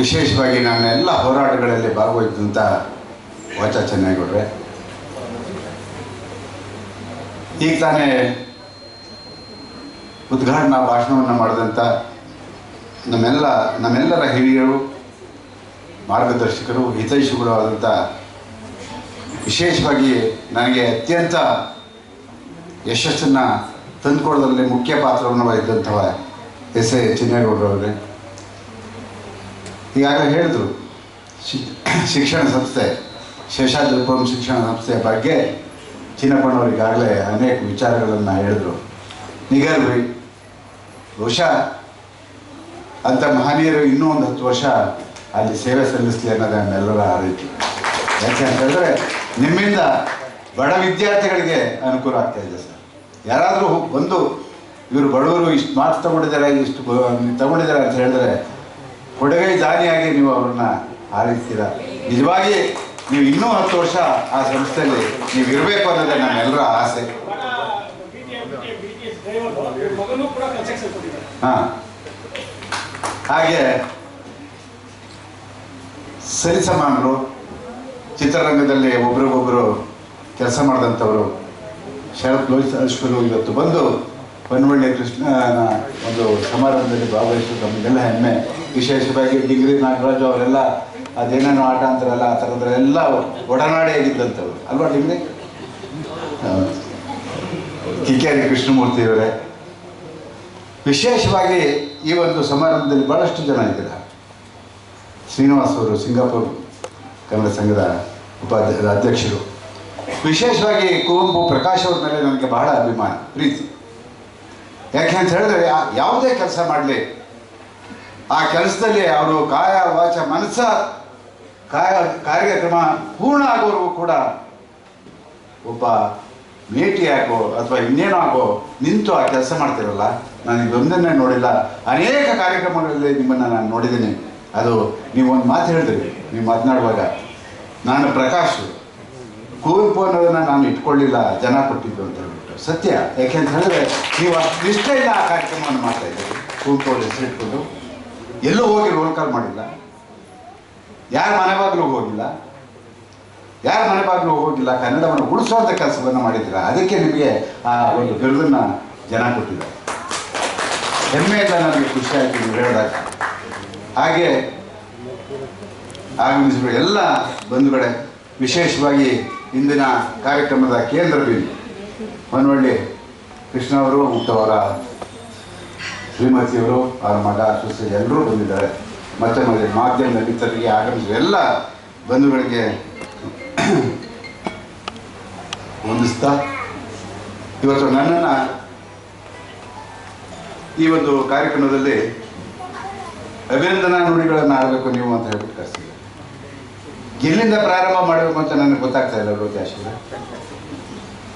ವಿಶೇಷವಾಗಿ ನನ್ನ ಎಲ್ಲ ಹೋರಾಟಗಳಲ್ಲಿ ಭಾಗವಹಿಸಿದಂಥ ವಾಚ ಚೆನ್ನೇಗೌಡ್ರೆ, ಈಗ ತಾನೇ ಉದ್ಘಾಟನಾ ಭಾಷಣವನ್ನು ಮಾಡಿದಂಥ ನಮ್ಮೆಲ್ಲರ ಹಿರಿಯರು, ಮಾರ್ಗದರ್ಶಕರು, ಹಿತೈಷಿಗಳು ಆದಂಥ, ವಿಶೇಷವಾಗಿ ನನಗೆ ಅತ್ಯಂತ ಯಶಸ್ಸನ್ನು ತಂದುಕೊಡೋದ್ರಲ್ಲಿ ಮುಖ್ಯ ಪಾತ್ರವನ್ನು ವಹಿಸಿದಂಥವ ಎಸ್ ಎ ಚಿನ್ನೇಗೌಡರವರೇ, ಈಗಾಗಲೇ ಹೇಳಿದ್ರು ಶಿಕ್ಷಣ ಸಂಸ್ಥೆ ಶೇಷಾದ್ರಿಪುರಂ ಶಿಕ್ಷಣ ಸಂಸ್ಥೆಯ ಬಗ್ಗೆ ಚಿನ್ನಪ್ಪನವರು ಈಗಾಗಲೇ ಅನೇಕ ವಿಚಾರಗಳನ್ನು ಹೇಳಿದ್ರು. ನಿಗರ್ವಿ ಬಹುಶಃ ಅಂಥ ಮಹನೀಯರು ಇನ್ನೂ ಒಂದು 10 ವರ್ಷ ಅಲ್ಲಿ ಸೇವೆ ಸಲ್ಲಿಸಲಿ ಅನ್ನೋದು ನಮ್ಮೆಲ್ಲರ ಆರೈಕೆ. ಯಾಕೆ ಅಂತ ಹೇಳಿದ್ರೆ ನಿಮ್ಮಿಂದ ಬಡ ವಿದ್ಯಾರ್ಥಿಗಳಿಗೆ ಅನುಕೂಲ ಆಗ್ತಾ ಇದೆ ಸರ್. ಯಾರಾದರೂ ಬಂದು ಇವರು ಬಡವರು ಇಷ್ಟು ಮಾರ್ಕ್ಸ್ ತಗೊಂಡಿದ್ದಾರೆ, ಇಷ್ಟು ತಗೊಂಡಿದ್ದಾರೆ ಅಂತ ಹೇಳಿದ್ರೆ ಕೊಡುಗೈ ದಾನಿಯಾಗಿ ನೀವು ಅವ್ರನ್ನ ಆರೈಸ್ತೀರ. ನಿಜವಾಗಿ ನೀವು ಇನ್ನೂ 10 ವರ್ಷ ಆ ಸಂಸ್ಥೆಯಲ್ಲಿ ನೀವು ಇರಬೇಕು ಅನ್ನೋದೇ ನಮ್ಮೆಲ್ಲರ ಆಸೆ. ಹಾಂ, ಹಾಗೆ ಸರಿಸಮಾನರು, ಚಿತ್ರರಂಗದಲ್ಲಿ ಒಬ್ರಿಗೊಬ್ಬರು ಕೆಲಸ ಮಾಡಿದಂಥವರು ಶರತ್ ಲೋಹಿತಾಶ್ವರು ಇವತ್ತು ಬಂದು ಹೊನ್ನವಳ್ಳಿ ಕೃಷ್ಣನ ಒಂದು ಸಮಾರಂಭದಲ್ಲಿ ಭಾಗವಹಿಸೋದು ನಮಗೆಲ್ಲ ಹೆಮ್ಮೆ. ವಿಶೇಷವಾಗಿ ಡಿಗ್ರಿ ನಾಗರಾಜು ಅವರೆಲ್ಲ ಅದೇನೇನೋ ಆಟ ಅಂತಾರಲ್ಲ ಆ ಥರದ್ರೆಲ್ಲ ಒಡನಾಡಿ ಆಗಿದ್ದಂಥವ್ರು ಅಲ್ವಾ ಡಿಗ್ರಿ. ಕಿಕ್ಕೇರಿ ಕೃಷ್ಣಮೂರ್ತಿ ಅವರೇ, ವಿಶೇಷವಾಗಿ ಈ ಒಂದು ಸಮಾರಂಭದಲ್ಲಿ ಭಾಳಷ್ಟು ಜನ ಇದ್ದೀರ. ಶ್ರೀನಿವಾಸ್ ಅವರು ಸಿಂಗಾಪುರ್ ಕನ್ನಡ ಸಂಘದ ಅಧ್ಯಕ್ಷರು. ವಿಶೇಷವಾಗಿ ಕುವೆಂಪು ಪ್ರಕಾಶ್ ಅವ್ರ ಮೇಲೆ ನನಗೆ ಬಹಳ ಅಭಿಮಾನ, ಪ್ರೀತಿ. ಯಾಕೆ ಅಂತ ಹೇಳಿದ್ರೆ ಯಾವುದೇ ಕೆಲಸ ಮಾಡಲಿ ಆ ಕೆಲಸದಲ್ಲಿ ಅವರು ಕಾಯ ವಾಚ ಮನಸ್ಸ ಕಾರ್ಯಕ್ರಮ ಪೂರ್ಣ ಆಗೋವರೆಗೂ ಕೂಡ ಒಬ್ಬ ಮೇಟಿ ಆಗೋ ಅಥವಾ ಇನ್ನೇನೋ ಆಗೋ ನಿಂತು ಆ ಕೆಲಸ ಮಾಡ್ತಿರಲ್ಲ. ನಾನು ಇದೊಂದನ್ನೇ ನೋಡಿಲ್ಲ, ಅನೇಕ ಕಾರ್ಯಕ್ರಮಗಳಲ್ಲಿ ನಿಮ್ಮನ್ನು ನಾನು ನೋಡಿದ್ದೀನಿ. ಅದು ನೀವೊಂದು ಮಾತು ಹೇಳಿದ್ರಿ ನೀವು ಮಾತನಾಡುವಾಗ, ನಾನು ಪ್ರಕಾಶ್ ಕುವೆಂಪು ಅನ್ನೋದನ್ನು ನಾನು ಇಟ್ಕೊಳ್ಳಿಲ್ಲ, ಜನ ಕೊಟ್ಟಿದ್ದು ಅಂತ ಹೇಳ್ಬಿಟ್ಟು ಸತ್ಯ. ಯಾಕೆ ಅಂತ ಹೇಳಿದ್ರೆ ನೀವು ಅಷ್ಟು ನಿಷ್ಠೆಯಿಂದ ಆ ಕಾರ್ಯಕ್ರಮವನ್ನು ಮಾಡ್ತಾಯಿದ್ದೀರಿ. ಕುವೆಂಪು ಅವ್ರ ಹೆಸರಿಟ್ಕೊಂಡು ಎಲ್ಲೂ ಹೋಗಿ ರೋಲ್ ಕಾಲ್ ಮಾಡಿಲ್ಲ, ಯಾರ ಮನೆ ಬಾಗಿಲು ಹೋಗಿಲ್ಲ, ಕನ್ನಡವನ್ನು ಉಳಿಸುವಂಥ ಕೆಲಸವನ್ನು ಮಾಡಿದ್ದೀರ. ಅದಕ್ಕೆ ನಿಮಗೆ ಆ ಒಂದು ಬಿರುದನ್ನು ಜನ ಕೊಟ್ಟಿದ್ದಾರೆ. ಹೆಮ್ಮೆಯಿಂದ ನನಗೆ ಖುಷಿ ಆಯಿತು ನೀವು ಹೇಳಿದಾಗ. ಹಾಗೆ ಆಗಮಿಸಿರುವ ಎಲ್ಲ ಬಂಧುಗಳೇ, ವಿಶೇಷವಾಗಿ ಇಂದಿನ ಕಾರ್ಯಕ್ರಮದ ಕೇಂದ್ರ ಬಿಂದು ಹೊನ್ನವಳ್ಳಿ ಕೃಷ್ಣ ಅವರು ಮತ್ತು ಅವರ ಶ್ರೀಮತಿಯವರು, ಅವರ ಮಗ ಸೊಸೆ ಎಲ್ಲರೂ ಬಂದಿದ್ದಾರೆ. ಮತ್ತೆ ಮಾಧ್ಯಮದ ಮಿತ್ರರಿಗೆ ಆಗಮಿಸಿದ ಎಲ್ಲ ಬಂಧುಗಳಿಗೆ ವಂದಿಸ್ತಾ, ಇವತ್ತು ನನ್ನನ್ನು ಈ ಒಂದು ಕಾರ್ಯಕ್ರಮದಲ್ಲಿ ಅಭಿನಂದನಾ ನುಡಿಗಳನ್ನು ಆಡಬೇಕು ನೀವು ಅಂತ ಹೇಳ್ಬಿಟ್ಟು ಕರೆಸಿದೆ. ಎಲ್ಲಿಂದ ಪ್ರಾರಂಭ ಮಾಡಬೇಕು ಅಂತ ನನಗೆ ಗೊತ್ತಾಗ್ತಾ ಇಲ್ಲ ರೋಜಾಶ್ವರ.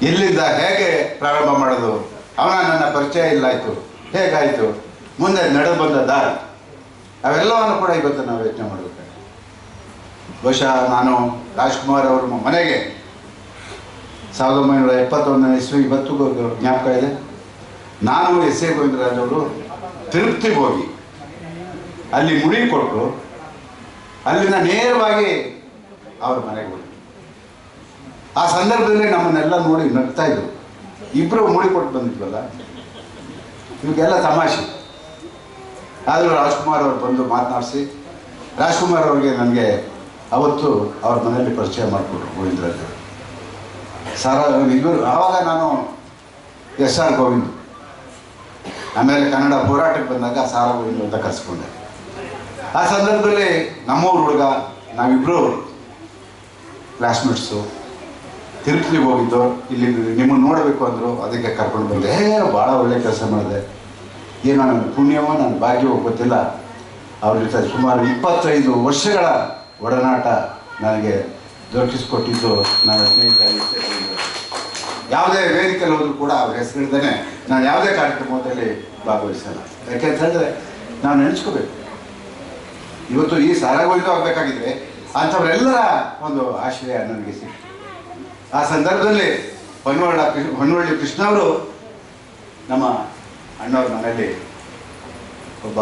ಎಲ್ಲಿಂದ ಹೇಗೆ ಪ್ರಾರಂಭ ಮಾಡೋದು, ನನ್ನ ಪರಿಚಯ ಇಲ್ಲಾಯಿತು, ಹೇಗಾಯಿತು, ಮುಂದೆ ನಡೆದು ಬಂದ ದಾರಿ, ಅವೆಲ್ಲವನ್ನು ಕೂಡ ಇವತ್ತು ನಾವು ಯೋಚನೆ ಮಾಡಬೇಕು. ಬಹುಶಃ ನಾನು ರಾಜ್ಕುಮಾರ್ ಅವ್ರ ಮನೆಗೆ 1971ನೇ ಇಸ್ವಿ ಇವತ್ತಿಗೂ ಜ್ಞಾಪಕ ಇದೆ. ನಾನು ಎಸ್ ಎ ಗೋವಿಂದರಾಜ್ ಅವರು ತಿರುಪತಿಗೆ ಹೋಗಿ ಅಲ್ಲಿ ಮುಡಿ ಕೊಟ್ಟು ಅಲ್ಲಿಂದ ನೇರವಾಗಿ ಅವ್ರ ಮನೆಗೆ ಹೋಗಿ ಆ ಸಂದರ್ಭದಲ್ಲಿ ನಮ್ಮನ್ನೆಲ್ಲ ನೋಡಿ ನಗ್ತಾ ಇದ್ರು. ಇಬ್ಬರು ಮುಡಿ ಕೊಟ್ಟು ಬಂದಿದ್ವಲ್ಲ, ಇವಾಗೆಲ್ಲ ತಮಾಷೆ. ಆದರೂ ರಾಜ್ಕುಮಾರ್ ಅವರು ಬಂದು ಮಾತನಾಡಿಸಿ, ರಾಜ್ಕುಮಾರ್ ಅವ್ರಿಗೆ ನನಗೆ ಅವತ್ತು ಅವ್ರ ಮನೆಯಲ್ಲಿ ಪರಿಚಯ ಮಾಡಿಕೊಟ್ರು ಗೋವಿಂದರಾಜ್ ಅವರು. ಇಬ್ಬರು. ಆವಾಗ ನಾನು SR ಗೋವಿಂದ್, ಆಮೇಲೆ ಕನ್ನಡ ಹೋರಾಟಕ್ಕೆ ಬಂದಾಗ ಸಾರಾ ಗೋವಿಂದ್ ಅಂತ ಕರೆಸ್ಕೊಂಡೆ. ಆ ಸಂದರ್ಭದಲ್ಲಿ ನಮ್ಮೂರು ಹುಡುಗ, ನಾವಿಬ್ಬರು ಕ್ಲಾಸ್ಮೇಟ್ಸು, ತಿರುಪತಿಗೆ ಹೋಗಿದ್ದು. ಇಲ್ಲಿ ನಿಮ್ಮನ್ನು ನೋಡಬೇಕು ಅಂದರು, ಅದಕ್ಕೆ ಕರ್ಕೊಂಡು ಬಂದೆ. ಭಾಳ ಒಳ್ಳೆ ಕೆಲಸ ಮಾಡಿದೆ, ಏನೋ ನನ್ನ ಪುಣ್ಯವೋ ನನ್ನ ಭಾಗ್ಯವೋ ಗೊತ್ತಿಲ್ಲ. ಅವ್ರ ಜೊತೆ ಸುಮಾರು 25 ವರ್ಷಗಳ ಒಡನಾಟ ನನಗೆ ದೊರಕಿಸ್ಕೊಟ್ಟಿದ್ದು ನನ್ನ ಸ್ನೇಹಿತ. ಯಾವುದೇ ವೇದಿಕೆಯಲ್ಲಿ ಹೋದರೂ ಕೂಡ ಅವ್ರ ಹೆಸರಿಡ್ದೇ ನಾನು ಯಾವುದೇ ಕಾರ್ಯಕ್ರಮದಲ್ಲಿ ಭಾಗವಹಿಸಲ್ಲ. ಯಾಕೆಂತ ಹೇಳಿದ್ರೆ ನಾವು ನೆನೆಸ್ಕೋಬೇಕು. ಇವತ್ತು ಈ ಸಾರಾಗೋಯ್ದು ಆಗಬೇಕಾಗಿದ್ರೆ ಅಂಥವರೆಲ್ಲರ ಒಂದು ಆಶ್ರಯ ನನಗೆ ಸಿಕ್ತು. ಆ ಸಂದರ್ಭದಲ್ಲಿ ಹೊನ್ನವಳ್ಳಿ ಕೃಷ್ಣ ಅವರು ನಮ್ಮ ಅಣ್ಣವ್ರ ಮನೆಯಲ್ಲಿ ಒಬ್ಬ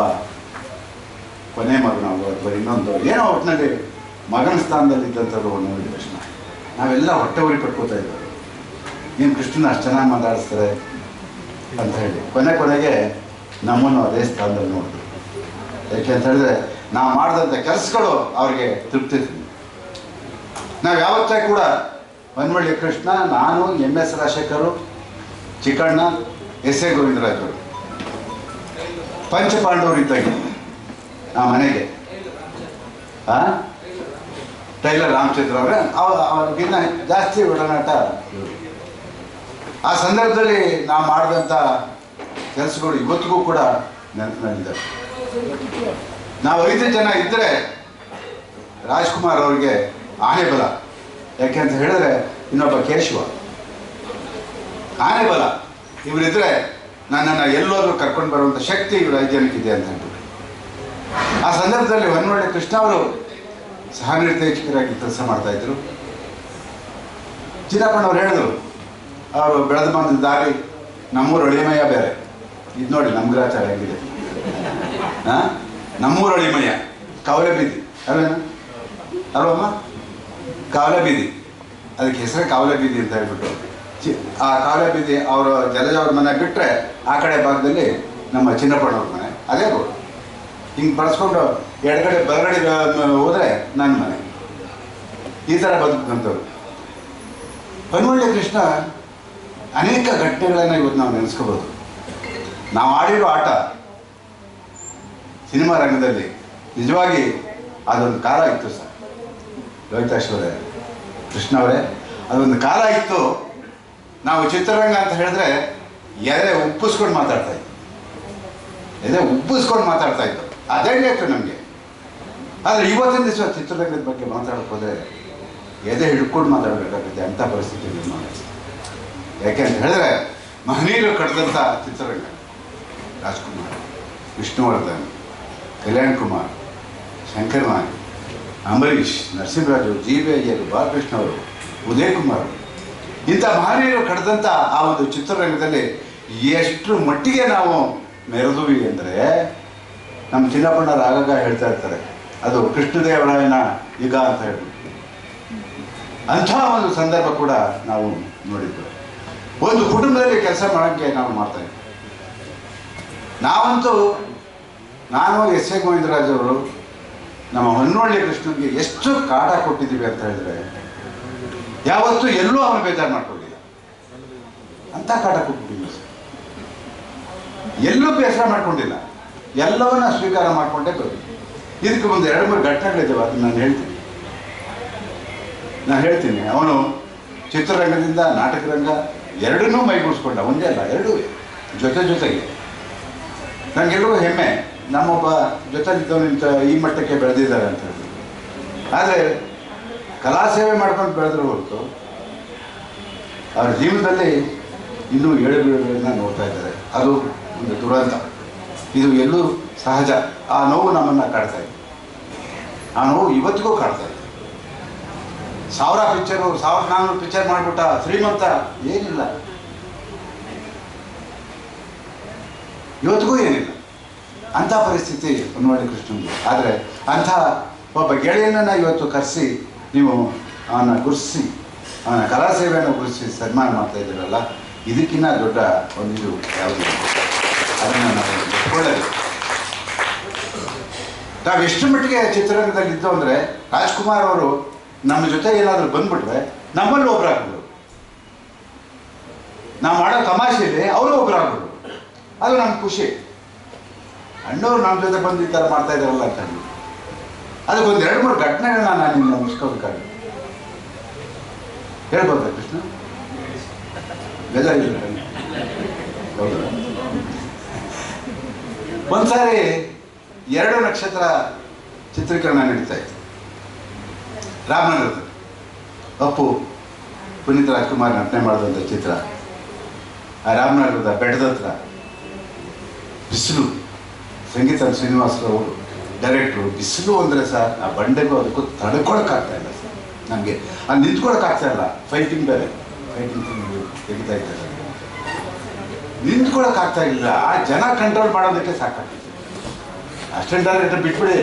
ಕೊನೆ ಮಗನ ಅಥವಾ ಇನ್ನೊಂದು ಏನೋ ಒಟ್ಟಿನಲ್ಲಿ ಮಗನ ಸ್ಥಾನದಲ್ಲಿ ಇದ್ದಂಥವ್ರು ಹೊನ್ನವಳ್ಳಿ ಕೃಷ್ಣ. ನಾವೆಲ್ಲ ಹೊಟ್ಟೆ ಉರಿ ಪಡ್ಕೋತಾ ಇದ್ದವು, ನೀನು ಕೃಷ್ಣನ ಅಷ್ಟು ಚೆನ್ನಾಗಿ ಮಾತಾಡಿಸ್ತಾರೆ ಅಂತ ಹೇಳಿ. ಕೊನೆಗೆ ನಮ್ಮನ್ನು ಅದೇ ಸ್ಥಾನದಲ್ಲಿ ನೋಡಿದ್ರು. ಯಾಕೆ ಅಂತ ಹೇಳಿದ್ರೆ ನಾವು ಮಾಡಿದಂಥ ಕೆಲಸಗಳು ಅವ್ರಿಗೆ ತೃಪ್ತಿ. ನಾವು ಯಾವತ್ತೇ ಕೂಡ ಹೊನ್ನವಳ್ಳಿ ಕೃಷ್ಣ, ನಾನು, MS ರಾಜಶೇಖರು, ಚಿಕ್ಕಣ್ಣ, SA ಗೋವಿಂದರಾಜರು ಪಂಚಪಾಂಡವರು ಇದ್ದಾಗೆ ಆ ಮನೆಗೆ ಟೈಲರ್ ರಾಮಚಂದ್ರ ಅವರೇ ಅವ್ರಿಗಿನ್ನ ಜಾಸ್ತಿ ಒಡನಾಟ. ಆ ಸಂದರ್ಭದಲ್ಲಿ ನಾವು ಮಾಡಿದಂಥ ಕೆಲಸಗಳು ಇವತ್ತಿಗೂ ಕೂಡ ನೆನಪಿನಲ್ಲಿದ್ದಾವೆ. ನಾವು 5 ಜನ ಇದ್ದರೆ ರಾಜ್ಕುಮಾರ್ ಅವ್ರಿಗೆ ಆನೆ ಬಲ. ಯಾಕೆ ಅಂತ ಹೇಳಿದ್ರೆ ಇನ್ನೊಬ್ಬ ಕೇಶವ, ಆನೆ ಬಲ. ಇವರಿದ್ದರೆ ನನ್ನನ್ನು ಎಲ್ಲೋದ್ರೂ ಕರ್ಕೊಂಡು ಬರುವಂಥ ಶಕ್ತಿ ಇವರು 5 ಜನಕ್ಕಿದೆ ಅಂತ ಹೇಳ್ಬಿಟ್ಟು. ಆ ಸಂದರ್ಭದಲ್ಲಿ ಹೊನ್ನವಳ್ಳಿ ಕೃಷ್ಣ ಅವರು ಸಹ ನಿರ್ದೇಶಕರಾಗಿ ಕೆಲಸ ಮಾಡ್ತಾಯಿದ್ರು. ಚಿನ್ನಪ್ಪಣ್ಣವ್ರು ಹೇಳಿದ್ರು, ಅವರು ಬೆಳೆದು ಬಂದ ದಾರಿ ನಮ್ಮೂರು ಅಳಿಮಯ್ಯ ಬೇರೆ. ಇದು ನೋಡಿ ನಮ್ಮ ಗ್ರಾಚಾರ ಹೇಗಿದೆ. ನಮ್ಮೂರು ಅಳಿಮಯ್ಯ ಕವಲೆ ಬೀದಿ ಅಲ್ವಮ್ಮ, ಕವಲೆ ಬೀದಿ, ಅದಕ್ಕೆ ಹೆಸರೇ ಕವಲೆ ಬೀದಿ ಅಂತ ಹೇಳ್ಬಿಟ್ಟು. ಆ ಕವಲೆ ಬೀದಿ ಅವರು ಜಲಜ ಅವ್ರ ಮನೆ ಬಿಟ್ಟರೆ ಆ ಕಡೆ ಭಾಗದಲ್ಲಿ ನಮ್ಮ ಚಿನ್ನಪ್ಪಣ್ಣವ್ರ ಮನೆ, ಅದೇ ರೋಡ್. ಹಿಂಗೆ ಬಳಸ್ಕೊಂಡು ಎಡಗಡೆ ಬಲಗಡೆ ಹೋದರೆ ನನ್ನ ಮನೆ. ಈ ಥರ ಬದುಕಂಥವ್ರು. ಹೊನ್ನವಳ್ಳಿ ಕೃಷ್ಣ ಅನೇಕ ಘಟನೆಗಳನ್ನು ಇವತ್ತು ನಾವು ನೆನೆಸ್ಕೋಬೋದು. ನಾವು ಆಡಿರೋ ಆಟ ಸಿನಿಮಾ ರಂಗದಲ್ಲಿ ನಿಜವಾಗಿ ಅದೊಂದು ಕಾಲ ಇತ್ತು ಸರ್. ಲೋಹಿತಾಶ್ವರೇ, ಕೃಷ್ಣ ಅವರೇ, ಅದೊಂದು ಕಾಲ ಇತ್ತು. ನಾವು ಚಿತ್ರರಂಗ ಅಂತ ಹೇಳಿದ್ರೆ ಎದೆ ಉಬ್ಬಿಸ್ಕೊಂಡು ಮಾತಾಡ್ತಾ ಇತ್ತು. ಅದೇ ಇತ್ತು ನಮಗೆ. ಆದರೆ ಇವತ್ತಿನ ದಿವಸ ಚಿತ್ರರಂಗದ ಬಗ್ಗೆ ಮಾತಾಡೋಕೆ ಹೋದರೆ ಎದೆ ಹಿಡ್ಕೊಂಡು ಮಾತಾಡಬೇಕಾಗುತ್ತೆ ಅಂಥ ಪರಿಸ್ಥಿತಿ ನಿರ್ಮಾಣ. ಯಾಕೆ ಅಂತ ಹೇಳಿದ್ರೆ ಮಹನೀಯರು ಕಟ್ಟಿದಂಥ ಚಿತ್ರರಂಗ ರಾಜ್ಕುಮಾರ್, ವಿಷ್ಣುವರ್ಧನ್, ಕಲ್ಯಾಣ್ ಕುಮಾರ್, ಶಂಕರ್ ನಾಗ್, ಅಂಬರೀಷ್, ನರಸಿಂಹರಾಜು, ಜಿ.ವಿ. ಅಯ್ಯರು, ಬಾಲಕೃಷ್ಣ ಅವರು, ಉದಯ್ ಕುಮಾರ್, ಇಂಥ ಮಹನೀಯರು ಕಟ್ಟಿದಂಥ ಆ ಒಂದು ಚಿತ್ರರಂಗದಲ್ಲಿ ಎಷ್ಟು ಮಟ್ಟಿಗೆ ನಾವು ಮೆರೆದುವಿ ಅಂದರೆ ನಮ್ಮ ಚಿನ್ನಪ್ಪಣ್ಣರು ಆಗಾಗ ಹೇಳ್ತಾ ಇರ್ತಾರೆ, ಅದು ಕೃಷ್ಣದೇವರಾಯನ ಯುಗ ಅಂತ ಹೇಳ್ಬಿಟ್ಟು. ಅಂಥ ಒಂದು ಸಂದರ್ಭ ಕೂಡ ನಾವು ನೋಡಿದ್ವಿ. ಒಂದು ಕುಟುಂಬದಲ್ಲಿ ಕೆಲಸ ಮಾಡೋಕ್ಕೆ ನಾವು ಮಾಡ್ತಾಯಿದ್ವಿ. ನಾವಂತೂ ನಾನು SA ಗೋವಿಂದರಾಜ್ ಅವರು ನಮ್ಮ ಹೊನ್ನವಳ್ಳಿ ಕೃಷ್ಣನಿಗೆ ಎಷ್ಟು ಕಾಟ ಕೊಟ್ಟಿದ್ದೀವಿ ಅಂತ ಹೇಳಿದ್ರೆ ಯಾವತ್ತೂ ಎಲ್ಲೂ ಅವನು ಬೇಜಾರು ಮಾಡ್ಕೊಂಡಿಲ್ಲ. ಅಂಥ ಕಾಟ ಕೊಟ್ಬಿಟ್ಟಿದ್ವಿ ಸರ್. ಎಲ್ಲೂ ಬೇಸರ ಮಾಡ್ಕೊಂಡಿಲ್ಲ, ಎಲ್ಲವನ್ನ ಸ್ವೀಕಾರ ಮಾಡಿಕೊಂಡೇ ಬರೋದು. ಇದಕ್ಕೆ ಒಂದು 2-3 ಘಟನೆಗಳಿದ್ದಾವೆ, ಅದನ್ನು ನಾನು ಹೇಳ್ತೀನಿ. ಅವನು ಚಿತ್ರರಂಗದಿಂದ ನಾಟಕ ರಂಗ ಎರಡನ್ನೂ ಮೈಗೂಡಿಸ್ಕೊಂಡ, ಒಂದೇ ಅಲ್ಲ, ಎರಡೂ ಜೊತೆಗೆ. ನನಗೆಲ್ಲರೂ ಹೆಮ್ಮೆ, ನಮ್ಮೊಬ್ಬ ಜೊತೆಲಿದ್ದವನಿಂದ ಈ ಮಟ್ಟಕ್ಕೆ ಬೆಳೆದಿದ್ದಾರೆ ಅಂತ ಹೇಳಿ. ಆದರೆ ಕಲಾ ಸೇವೆ ಮಾಡ್ಕೊಂಡು ಬೆಳೆದ್ರು ಹೊರತು ಅವ್ರ ಜೀವನದಲ್ಲಿ ಇನ್ನೂ ಏಳುಬೀಳುಗಳನ್ನ ನೋಡ್ತಾ ಇದ್ದಾರೆ. ಅದು ಒಂದು ದುರಂತ. ಇದು ಎಲ್ಲೂ ಸಹಜ. ಆ ನೋವು ನಮ್ಮನ್ನು ಕಾಡ್ತಾ ಇದೆ. ಆ ನೋವು ಇವತ್ತಿಗೂ ಕಾಡ್ತಾ ಇದೆ. 1000 ಪಿಕ್ಚರು, 1400 ಪಿಕ್ಚರ್ ಮಾಡಿಬಿಟ್ಟ ಶ್ರೀಮಂತ ಏನಿಲ್ಲ, ಇವತ್ತಿಗೂ ಏನಿಲ್ಲ. ಅಂಥ ಪರಿಸ್ಥಿತಿ ಹೊನ್ನವಳ್ಳಿ ಕೃಷ್ಣನಿಗೆ. ಆದರೆ ಅಂಥ ಒಬ್ಬ ಗೆಳೆಯನನ್ನು ಇವತ್ತು ಕರೆಸಿ ನೀವು ಅವನ ಗುರುತಿಸಿ, ಅವನ ಕಲಾ ಸೇವೆಯನ್ನು ಗುರುತಿಸಿ ಸನ್ಮಾನ ಮಾಡ್ತಾ ಇದ್ದೀರಲ್ಲ, ಇದಕ್ಕಿಂತ ದೊಡ್ಡ ಒಂದು ಇದು ಯಾವುದು, ಅದನ್ನು ನಾವು ಒಳ್ಳೆಯದು. ನಾವು ಎಷ್ಟು ಮಟ್ಟಿಗೆ ಚಿತ್ರರಂಗದಲ್ಲಿ ಇದ್ದು ಅಂದರೆ ರಾಜ್ಕುಮಾರ್ ಅವರು ನಮ್ಮ ಜೊತೆ ಏನಾದರೂ ಬಂದ್ಬಿಟ್ರೆ ನಮ್ಮಲ್ಲಿ ಒಬ್ಬರಾಗ್ಬೋದು. ನಾವು ಮಾಡೋ ತಮಾಷೆಯಲ್ಲಿ ಅವರು ಒಬ್ಬರಾಗ್ಬಿಡು, ಅದು ನಮ್ಗೆ ಖುಷಿ. ಅಣ್ಣವ್ರು ನಮ್ಮ ಜೊತೆ ಬಂದು ಈ ಥರ ಮಾಡ್ತಾ ಇದ್ದಾರಲ್ಲ ಅಂತ ಹೇಳಿ ಅದಕ್ಕೊಂದು 2-3 ಘಟನೆಗಳನ್ನ ನಾನು ನಿನ್ನ ಮುಗಿಸ್ಕೋಬೇಕಾಗಿ ಹೇಳ್ಬೋದಾ ಕೃಷ್ಣ? ಬೇಜಾರಿಲ್ಲ? ಹೌದಾ? ಒಂದ್ಸಾರಿ 2 ನಕ್ಷತ್ರ ಚಿತ್ರೀಕರಣ ನಡೀತಾ ಇತ್ತು ರಾಮನಗರದಲ್ಲಿ. ಅಪ್ಪು ಪುನೀತ್ ರಾಜ್ಕುಮಾರ್ ನಟನೆ ಮಾಡಿದಂಥ ಚಿತ್ರ. ಆ ರಾಮನಗರದ ಬೆಟ್ಟದ ಹತ್ರ ಬಿಸಿಲು. ಸಂಗೀತ ಶ್ರೀನಿವಾಸರವರು ಡೈರೆಕ್ಟ್ರು. ಬಿಸಿಲು ಅಂದರೆ ಸರ್ ಆ ಬಂಡೆಗೂ ಅದಕ್ಕೂ ತಡ್ಕೊಳಕ್ಕಾಗ್ತಾ ಇಲ್ಲ ಸರ್ ನಮಗೆ. ಅಲ್ಲಿ ನಿಂತ್ಕೊಳಕ್ಕಾಗ್ತಾ ಇಲ್ಲ. ಫೈಟಿಂಗ್ ಬೇರೆ, ಫೈಟಿಂಗ್ ತೆಗಿತಾ ಇದ್ದಾರೆ. ನಿಂತ್ಕೊಳಕ್ಕಾಗ್ತಾ ಇಲ್ಲ. ಆ ಜನ ಕಂಟ್ರೋಲ್ ಮಾಡೋದಕ್ಕೆ ಸಾಕಾಗ್ತದೆ. ಅಷ್ಟೊಂದು ಡೈರೆಕ್ಟರ್ ಬಿಟ್ಬಿಡಿ,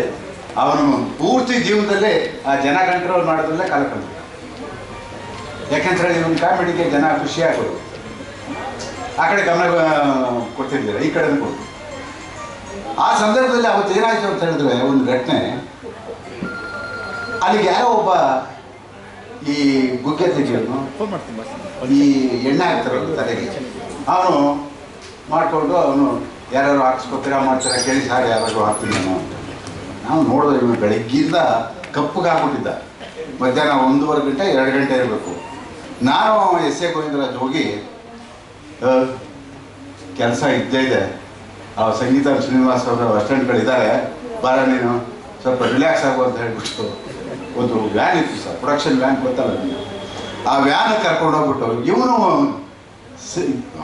ಅವನು ಪೂರ್ತಿ ಜೀವನದಲ್ಲೇ ಆ ಜನ ಕಂಟ್ರೋಲ್ ಮಾಡೋದ್ರಲ್ಲೇ ಕಾಲ ಕಳೆದ. ಯಾಕೆಂದ್ರೆ ಇವನು ಕಾಮಿಡಿಗೆ ಜನ ಖುಷಿಯಾಗೋದು. ಆ ಕಡೆ ಗಮನ ಕೊಡ್ತಿದ್ದೀರ, ಈ ಕಡೆನೂ ಕೊಡು. ಆ ಸಂದರ್ಭದಲ್ಲಿ ಅವತ್ತು ಏನಾಯ್ತು ಅಂತ ಹೇಳಿದ್ರೆ ಒಂದು ಘಟನೆ. ಅಲ್ಲಿಗೆ ಯಾರೋ ಒಬ್ಬ ಈ ಗುಗ್ಗೆ ತೆಗಿಯೋನು, ಈ ಎಣ್ಣೆ ಹಾಕ್ತಾರಲ್ಲ ತಲೆಗೆ, ಅವನು ಮಾಡಿಕೊಂಡು ಅವನು ಯಾರು ಹಾಕ್ಸ್ಕೊತೀರ ಮಾಡ್ತೀರ ಕೇಳಿ ಸಾರ್ ಯಾರಾದ್ರು ಹಾಕ್ತೀನಿ ನಾನು ಅಂತ. ನಾವು ನೋಡಿದ್ರೆ ಇವನು ಬೆಳಗ್ಗಿಂದ ಕಪ್ಪಗಾಗ್ಬಿಟ್ಟಿದ್ದ. ಮಧ್ಯಾಹ್ನ 1:15 ಗಂಟೆ 2 ಗಂಟೆ ಇರಬೇಕು. ನಾನು ಎಸ್ ಎ ಗೋವಿಂದರಾಜ್ ಹೋಗಿ ಕೆಲಸ ಇದ್ದೇ ಇದೆ, ಆ ಸಂಗೀತ ಶ್ರೀನಿವಾಸ್ ಅವರ ಅಸಿಸ್ಟೆಂಟ್ಗಳಿದ್ದಾರೆ, ಬಾರ ನೀನು ಸ್ವಲ್ಪ ರಿಲ್ಯಾಕ್ಸ್ ಆಗು ಅಂತ ಹೇಳ್ಬಿಟ್ಟು ಒಂದು ವ್ಯಾನ್ ಇತ್ತು ಸರ್, ಪ್ರೊಡಕ್ಷನ್ ವ್ಯಾನ್ ಗೊತ್ತಲ್ಲ ನೀವು. ಆ ವ್ಯಾನ್ ಕರ್ಕೊಂಡೋಗ್ಬಿಟ್ಟು ಇವನು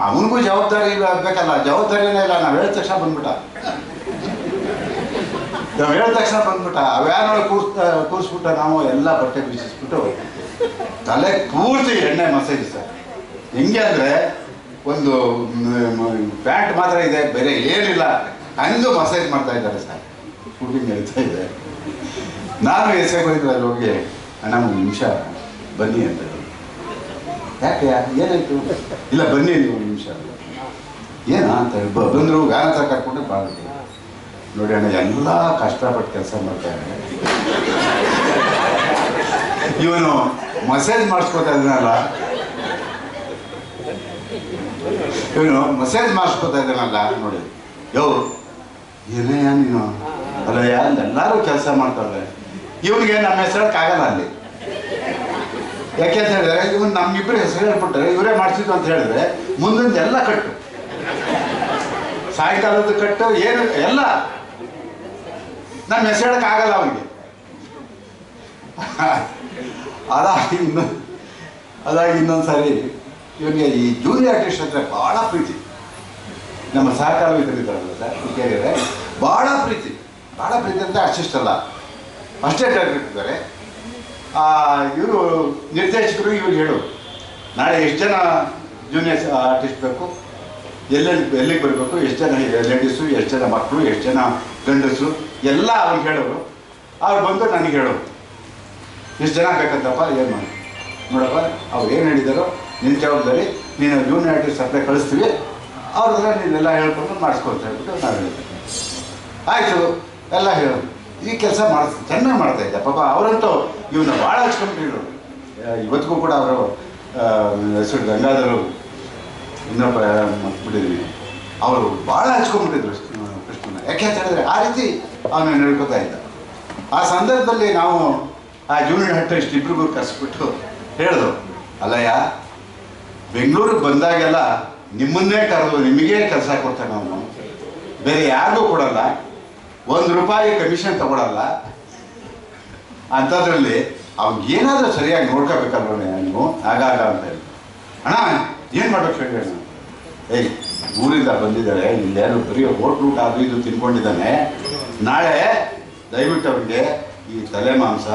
ಅವನಿಗೂ ಜವಾಬ್ದಾರಿ ಬೇಕಲ್ಲ, ಜವಾಬ್ದಾರಿನೇ ಇಲ್ಲ. ನಾವು ಹೇಳಿದ ತಕ್ಷಣ ಬಂದ್ಬಿಟ್ಟ. ಆ ವ್ಯಾನ್ ಒಳಗೆ ಕೂರಿಸ್ಬಿಟ್ಟ. ನಾವು ಎಲ್ಲ ಬಟ್ಟೆ ಬೀಸಿಸ್ಬಿಟ್ಟು ತಲೆ ಪೂರ್ತಿ ಎಣ್ಣೆ ಮಸಾಜ್ ಸರ್. ಹೆಂಗೆ ಅಂದರೆ ಒಂದು ಪ್ಯಾಂಟ್ ಮಾತ್ರ ಇದೆ, ಬೇರೆ ಏನಿಲ್ಲ, ಹಂಗೂ ಮಸಾಜ್ ಮಾಡ್ತಾ ಇದ್ದಾರೆ ಸರ್. ಶೂಟಿಂಗ್ ನಡೀತಾ ಇದೆ. ನಾನು ಎಸ್ ಎ ಗೋವಿಂದರಾಜ್ ಹೋಗಿ ಅಣ್ಣ 1 ನಿಮಿಷ ಬನ್ನಿ ಅಂತ. ಯಾಕೆ ಏನಾಯ್ತು? ಇಲ್ಲ ಬನ್ನಿ ನೀವು 1 ನಿಮಿಷ. ಏನ ಅಂತ ಹೇಳಿ ಬಂದರು. ವ್ಯಾನ್ ಹತ್ರ ಕರ್ಕೊಂಡು ಬಾಳ್ತೀವಿ. ನೋಡಿ ಅಣ್ಣ ಎಲ್ಲ ಕಷ್ಟಪಟ್ಟು ಕೆಲಸ ಮಾಡ್ತಾ ಇದ್ದಾರೆ. ಇವನು ಮಸಾಜ್ ಮಾಡಿಸ್ಕೊತಾ ಇದ್ದಾನಲ್ಲ, ನೋಡಿ ಯೋ ಏನೇ ನೀನು ಅಲ್ಲಯ್ಯ, ಎಲ್ಲರೂ ಕೆಲಸ ಮಾಡ್ತಾರೆ. ಇವನಿಗೆ ನಮ್ಮ ಹೆಸರಕ್ಕಾಗಲ್ಲ ಅಲ್ಲಿ. ಯಾಕೆ ಅಂತ ಹೇಳಿದ್ರೆ ಇವನು ನಮ್ಮಿಬ್ಬರು ಹೆಸರು ಹೇಳ್ಬಿಟ್ರೆ ಇವರೇ ಮಾಡಿಸಿದ್ದು ಅಂತ ಹೇಳಿದ್ರೆ ಮುಂದಿನ ಎಲ್ಲ ಕಟ್ಟು, ಸಾಯಂಕಾಲದ ಕಟ್ಟು ಏನು ಎಲ್ಲ ನಮ್ಮ ಹೆಸರಕ್ಕಾಗಲ್ಲ ಅವನಿಗೆ. ಅದಾಗಿ ಇನ್ನೊಂದು ಸಾರಿ ಇವನಿಗೆ ಈ ಜೂನಿಯರ್ ಆರ್ಟಿಸ್ಟ್ ಅಂದರೆ ಭಾಳ ಪ್ರೀತಿ. ನಮ್ಮ ಸಹಕಾರ ಇದ್ರಿದ್ದಾರಲ್ಲ ಸರ್ ಕೇಳಿದರೆ ಭಾಳ ಪ್ರೀತಿ ಅಂತ ಅಷ್ಟಿಷ್ಟಲ್ಲ, ಅಷ್ಟೇ ಡೈರೆಕ್ಟರ್ ಇದ್ದಾರೆ. ಇವರು ನಿರ್ದೇಶಕರು ಇವ್ರಿಗೆ ಹೇಳು, ನಾಳೆ ಎಷ್ಟು ಜನ ಜೂನಿಯರ್ ಆರ್ಟಿಸ್ಟ್ ಬೇಕು, ಎಲ್ಲಿಗೆ ಬರಬೇಕು, ಎಷ್ಟು ಜನ ಲೇಡೀಸು, ಎಷ್ಟು ಜನ ಮಕ್ಕಳು, ಎಷ್ಟು ಜನ ಗಂಡಸರು ಎಲ್ಲ ಅವ್ರಿಗೆ ಹೇಳೋರು. ಅವ್ರು ಬಂದು ನನಗೆ ಹೇಳೋರು ಎಷ್ಟು ಜನ ಬೇಕಂತಪ್ಪ, ಏನು ಮಾಡಿ ನೋಡಪ್ಪ ಅವ್ರು ಏನು ಹೇಳಿದಾರೋ ನಿನ್ನ ಜವಾಬ್ದಾರಿ, ನೀನು ಜೂನಿಯರ್ ಆರ್ಟಿಸ್ಟ್ ಸಪ್ಲೈ ಕಳಿಸ್ತೀವಿ, ಅವ್ರದ್ರ ನೀನೆಲ್ಲ ಹೇಳ್ಕೊಂಡು ಮಾಡಿಸ್ಕೊತ ಹೇಳ್ಬಿಟ್ಟು ನಾವು ಹೇಳ್ತೀವಿ. ಆಯಿತು ಎಲ್ಲ ಹೇಳೋದು. ಈ ಕೆಲಸ ಚೆನ್ನಾಗಿ ಮಾಡ್ತಾ ಇದ್ದ ಪಾಪ. ಅವರಂತೂ ಇವನ್ನ ಭಾಳ ಹಚ್ಕೊಂಡ್ಬಿಟ್ಟಿದ್ರು. ಇವತ್ತಿಗೂ ಕೂಡ ಅವರು ಹೆಸರು ಗಂಗಾಧರು ಇನ್ನೊಬ್ಬ ಮರ್ತ್ಬಿಟ್ಟಿದ್ವಿ, ಅವರು ಭಾಳ ಹಚ್ಕೊಂಡ್ಬಿಟ್ಟಿದ್ರು ಕೃಷ್ಣನ. ಯಾಕೆ ಅಂತ ಹೇಳಿದ್ರೆ ಆ ರೀತಿ ಅವನ್ನ ನಡ್ಕೋತಾ ಇದ್ದ. ಆ ಸಂದರ್ಭದಲ್ಲಿ ನಾವು ಆ ಜೂನಿಯರ್ ಆರ್ಟಿಸ್ಟ್ ಇಬ್ಬರಿಗೂ ಕರೆಸ್ಬಿಟ್ಟು ಹೇಳಿದ್ರು, ಅಲ್ಲಯ್ಯ ಬೆಂಗಳೂರಿಗೆ ಬಂದಾಗೆಲ್ಲ ನಿಮ್ಮನ್ನೇ ಕರೆದು ನಿಮಗೇ ಕೆಲಸ ಕೊಡ್ತೇವೆ ನಾವು, ಬೇರೆ ಯಾರಿಗೂ ಕೊಡಲ್ಲ, 1 ರೂಪಾಯಿ ಕಮಿಷನ್ ತಗೊಳಲ್ಲ. ಅಂಥದ್ರಲ್ಲಿ ಅವ್ನಿಗೆ ಏನಾದರೂ ಸರಿಯಾಗಿ ನೋಡ್ಕೋಬೇಕಲ್ವ ನೀವು ಆಗಾಗ ಅಂತ ಹೇಳಿ. ಅಣ್ಣ ಏನು ಮಾಡ್ಬೇಕು ಹೇಳಿ ಅಣ್ಣ, ಏಯ್ ಊರಿಂದ ಬಂದಿದ್ದಾರೆ, ಇಲ್ಲೇನು ಬರೀ ಹೋಟ್ಲ್ ಊಟ ಅದು ಇದು ತಿನ್ಕೊಂಡಿದ್ದಾನೆ, ನಾಳೆ ದಯವಿಟ್ಟು ಅವ್ರಿಗೆ ಈ ತಲೆ ಮಾಂಸ,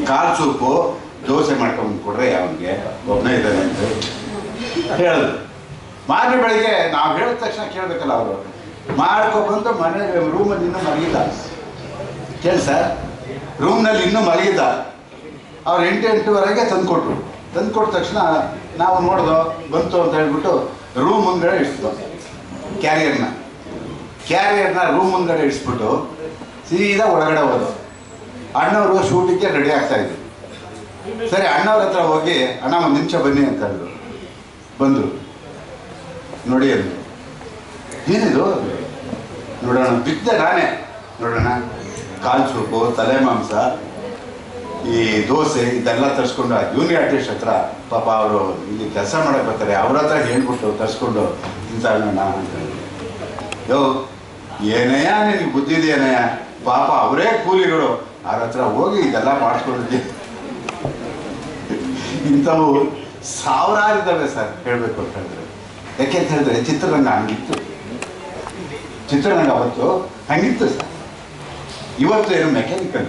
ಕಾಲು ಸೂಪು, ದೋಸೆ ಮಾಡ್ಕೊಂಡು ಕೊಡ್ರೆ ಅವನಿಗೆ ಒಬ್ಬನೇ ಇದ್ದಾನೆ ಅಂತ ಹೇಳಿದ್ರು. ಮಾರನೇ ಬೆಳಿಗ್ಗೆ ನಾವು ಹೇಳಿದ ತಕ್ಷಣ ಕೇಳಬೇಕಲ್ಲ, ಅವರು ಮಾಡ್ಕೊಬಂದು ಮನೆ ರೂಮಲ್ಲಿ ಇನ್ನೂ ಮಲಗಿದ್ದ. ಕೇಳಿ ಸರ್, ರೂಮ್ನಲ್ಲಿ ಇನ್ನೂ ಮಲಗಿದ್ದ. ಅವ್ರು 8-8:30 ತಂದುಕೊಟ್ರು. ತಂದುಕೊಟ್ಟ ತಕ್ಷಣ ನಾವು ನೋಡ್ದೋ ಬಂತು ಅಂತ ಹೇಳ್ಬಿಟ್ಟು ರೂಮ್ ಮುಂದ್ಗಡೆ ಇಡಿಸ್ದು. ಕ್ಯಾರಿಯರ್ನ ರೂಮ್ ಮುಂದ್ಗಡೆ ಇಡಿಸ್ಬಿಟ್ಟು ಸೀದಾ ಒಳಗಡೆ ಹೋದ. ಅಣ್ಣವರು ಶೂಟಿಂಗ್ಗೆ ರೆಡಿ ಆಗ್ತಾಯಿದ್ರು. ಸರಿ ಅಣ್ಣವ್ರ ಹತ್ರ ಹೋಗಿ ಅಣ್ಣ ಒಂದು ನಿಮಿಷ ಬನ್ನಿ ಅಂತ ಹೇಳಿದ್ರು. ಬಂದರು. ನೋಡಿ ಅಂದರು. ಏನಿದು? ನೋಡೋಣ. ಬಿದ್ದೆ ನಾನೇ. ನೋಡೋಣ, ಕಾಲು ಸೂಪು, ತಲೆ ಮಾಂಸ, ಈ ದೋಸೆ ಇದೆಲ್ಲ ತರಿಸ್ಕೊಂಡು ಯೂನಿ ಆರ್ಟಿಸ್ಟ್ ಹತ್ರ, ಪಾಪ ಅವರು ಇಲ್ಲಿ ಕೆಲಸ ಮಾಡಕ್ಕೆ ಬರ್ತಾರೆ, ಅವ್ರ ಹತ್ರ ಹೇಳ್ಬಿಟ್ಟು ತರಿಸ್ಕೊಂಡು ತಿಂತಾಳಣ್ಣ ಅಂತ ಹೇಳಿದ್ರು. ಯೋ ಏನಯ್ಯ ನಿನಗೆ ಬುದ್ಧಿ ಇದೆಯೇನಯ್ಯ, ಪಾಪ ಅವರೇ ಕೂಲಿಗಳು, ಅವ್ರ ಹತ್ರ ಹೋಗಿ ಇದೆಲ್ಲ ಮಾಡಿಸ್ಕೊಂಡಿದ್ದೆ. ಇಂಥವು ಸಾವಿರಾರಿದ್ದಾವೆ ಸರ್, ಹೇಳಬೇಕು ಅಂತ ಹೇಳಿದ್ರೆ. ಯಾಕೆ ಅಂತ ಹೇಳಿದ್ರೆ ಚಿತ್ರರಂಗ ಹಂಗಿತ್ತು. ಚಿತ್ರರಂಗ ಅವತ್ತು ಹಂಗಿತ್ತು ಸರ್. ಇವತ್ತು ಏನು ಮೆಕ್ಯಾನಿಕಲ್,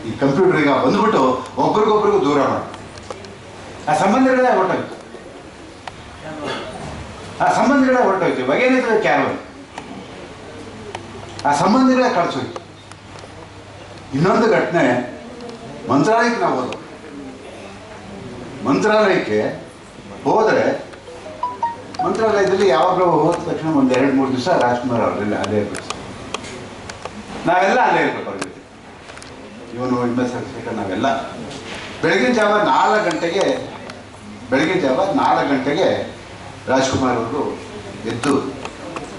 ಈ ಕಂಪ್ಯೂಟರ್ಗೆ ಬಂದ್ಬಿಟ್ಟು ಒಬ್ರಿಗೊಬ್ರಿಗೂ ದೂರ ಮಾಡಿ ಆ ಸಂಬಂಧಗಳೇ ಹೊರಟೋಯ್ತು. ಇವಾಗ ಏನಿದ್ರೆ ಕ್ಯಾರವನ್, ಆ ಸಂಬಂಧಗಳೇ ಕಳಿಸೋಯ್ತು. ಇನ್ನೊಂದು ಘಟನೆ, ಮಂತ್ರಾಲಯಕ್ಕೆ ನಾವು ಹೋದವು. ಮಂತ್ರಾಲಯಕ್ಕೆ ಹೋದರೆ ಮಂತ್ರಾಲಯದಲ್ಲಿ ಯಾವಾಗಲೂ ಹೋದ ತಕ್ಷಣ ಒಂದು 2-3 ದಿವಸ ರಾಜ್ಕುಮಾರ್ ಅವರಲ್ಲಿ ಅಲ್ಲೇ ಇರ್ಬೇಕು. ನಾವೆಲ್ಲ ಅಲ್ಲೇ ಇರ್ಬೇಕು ಅವ್ರ ಜೊತೆ. ಇವನು ಇಂಬಸೇಖರ್ ನಾವೆಲ್ಲ ಬೆಳಗಿನ ಜಾವ 4 ಗಂಟೆಗೆ ರಾಜ್ಕುಮಾರ್ ಅವರು ಎದ್ದು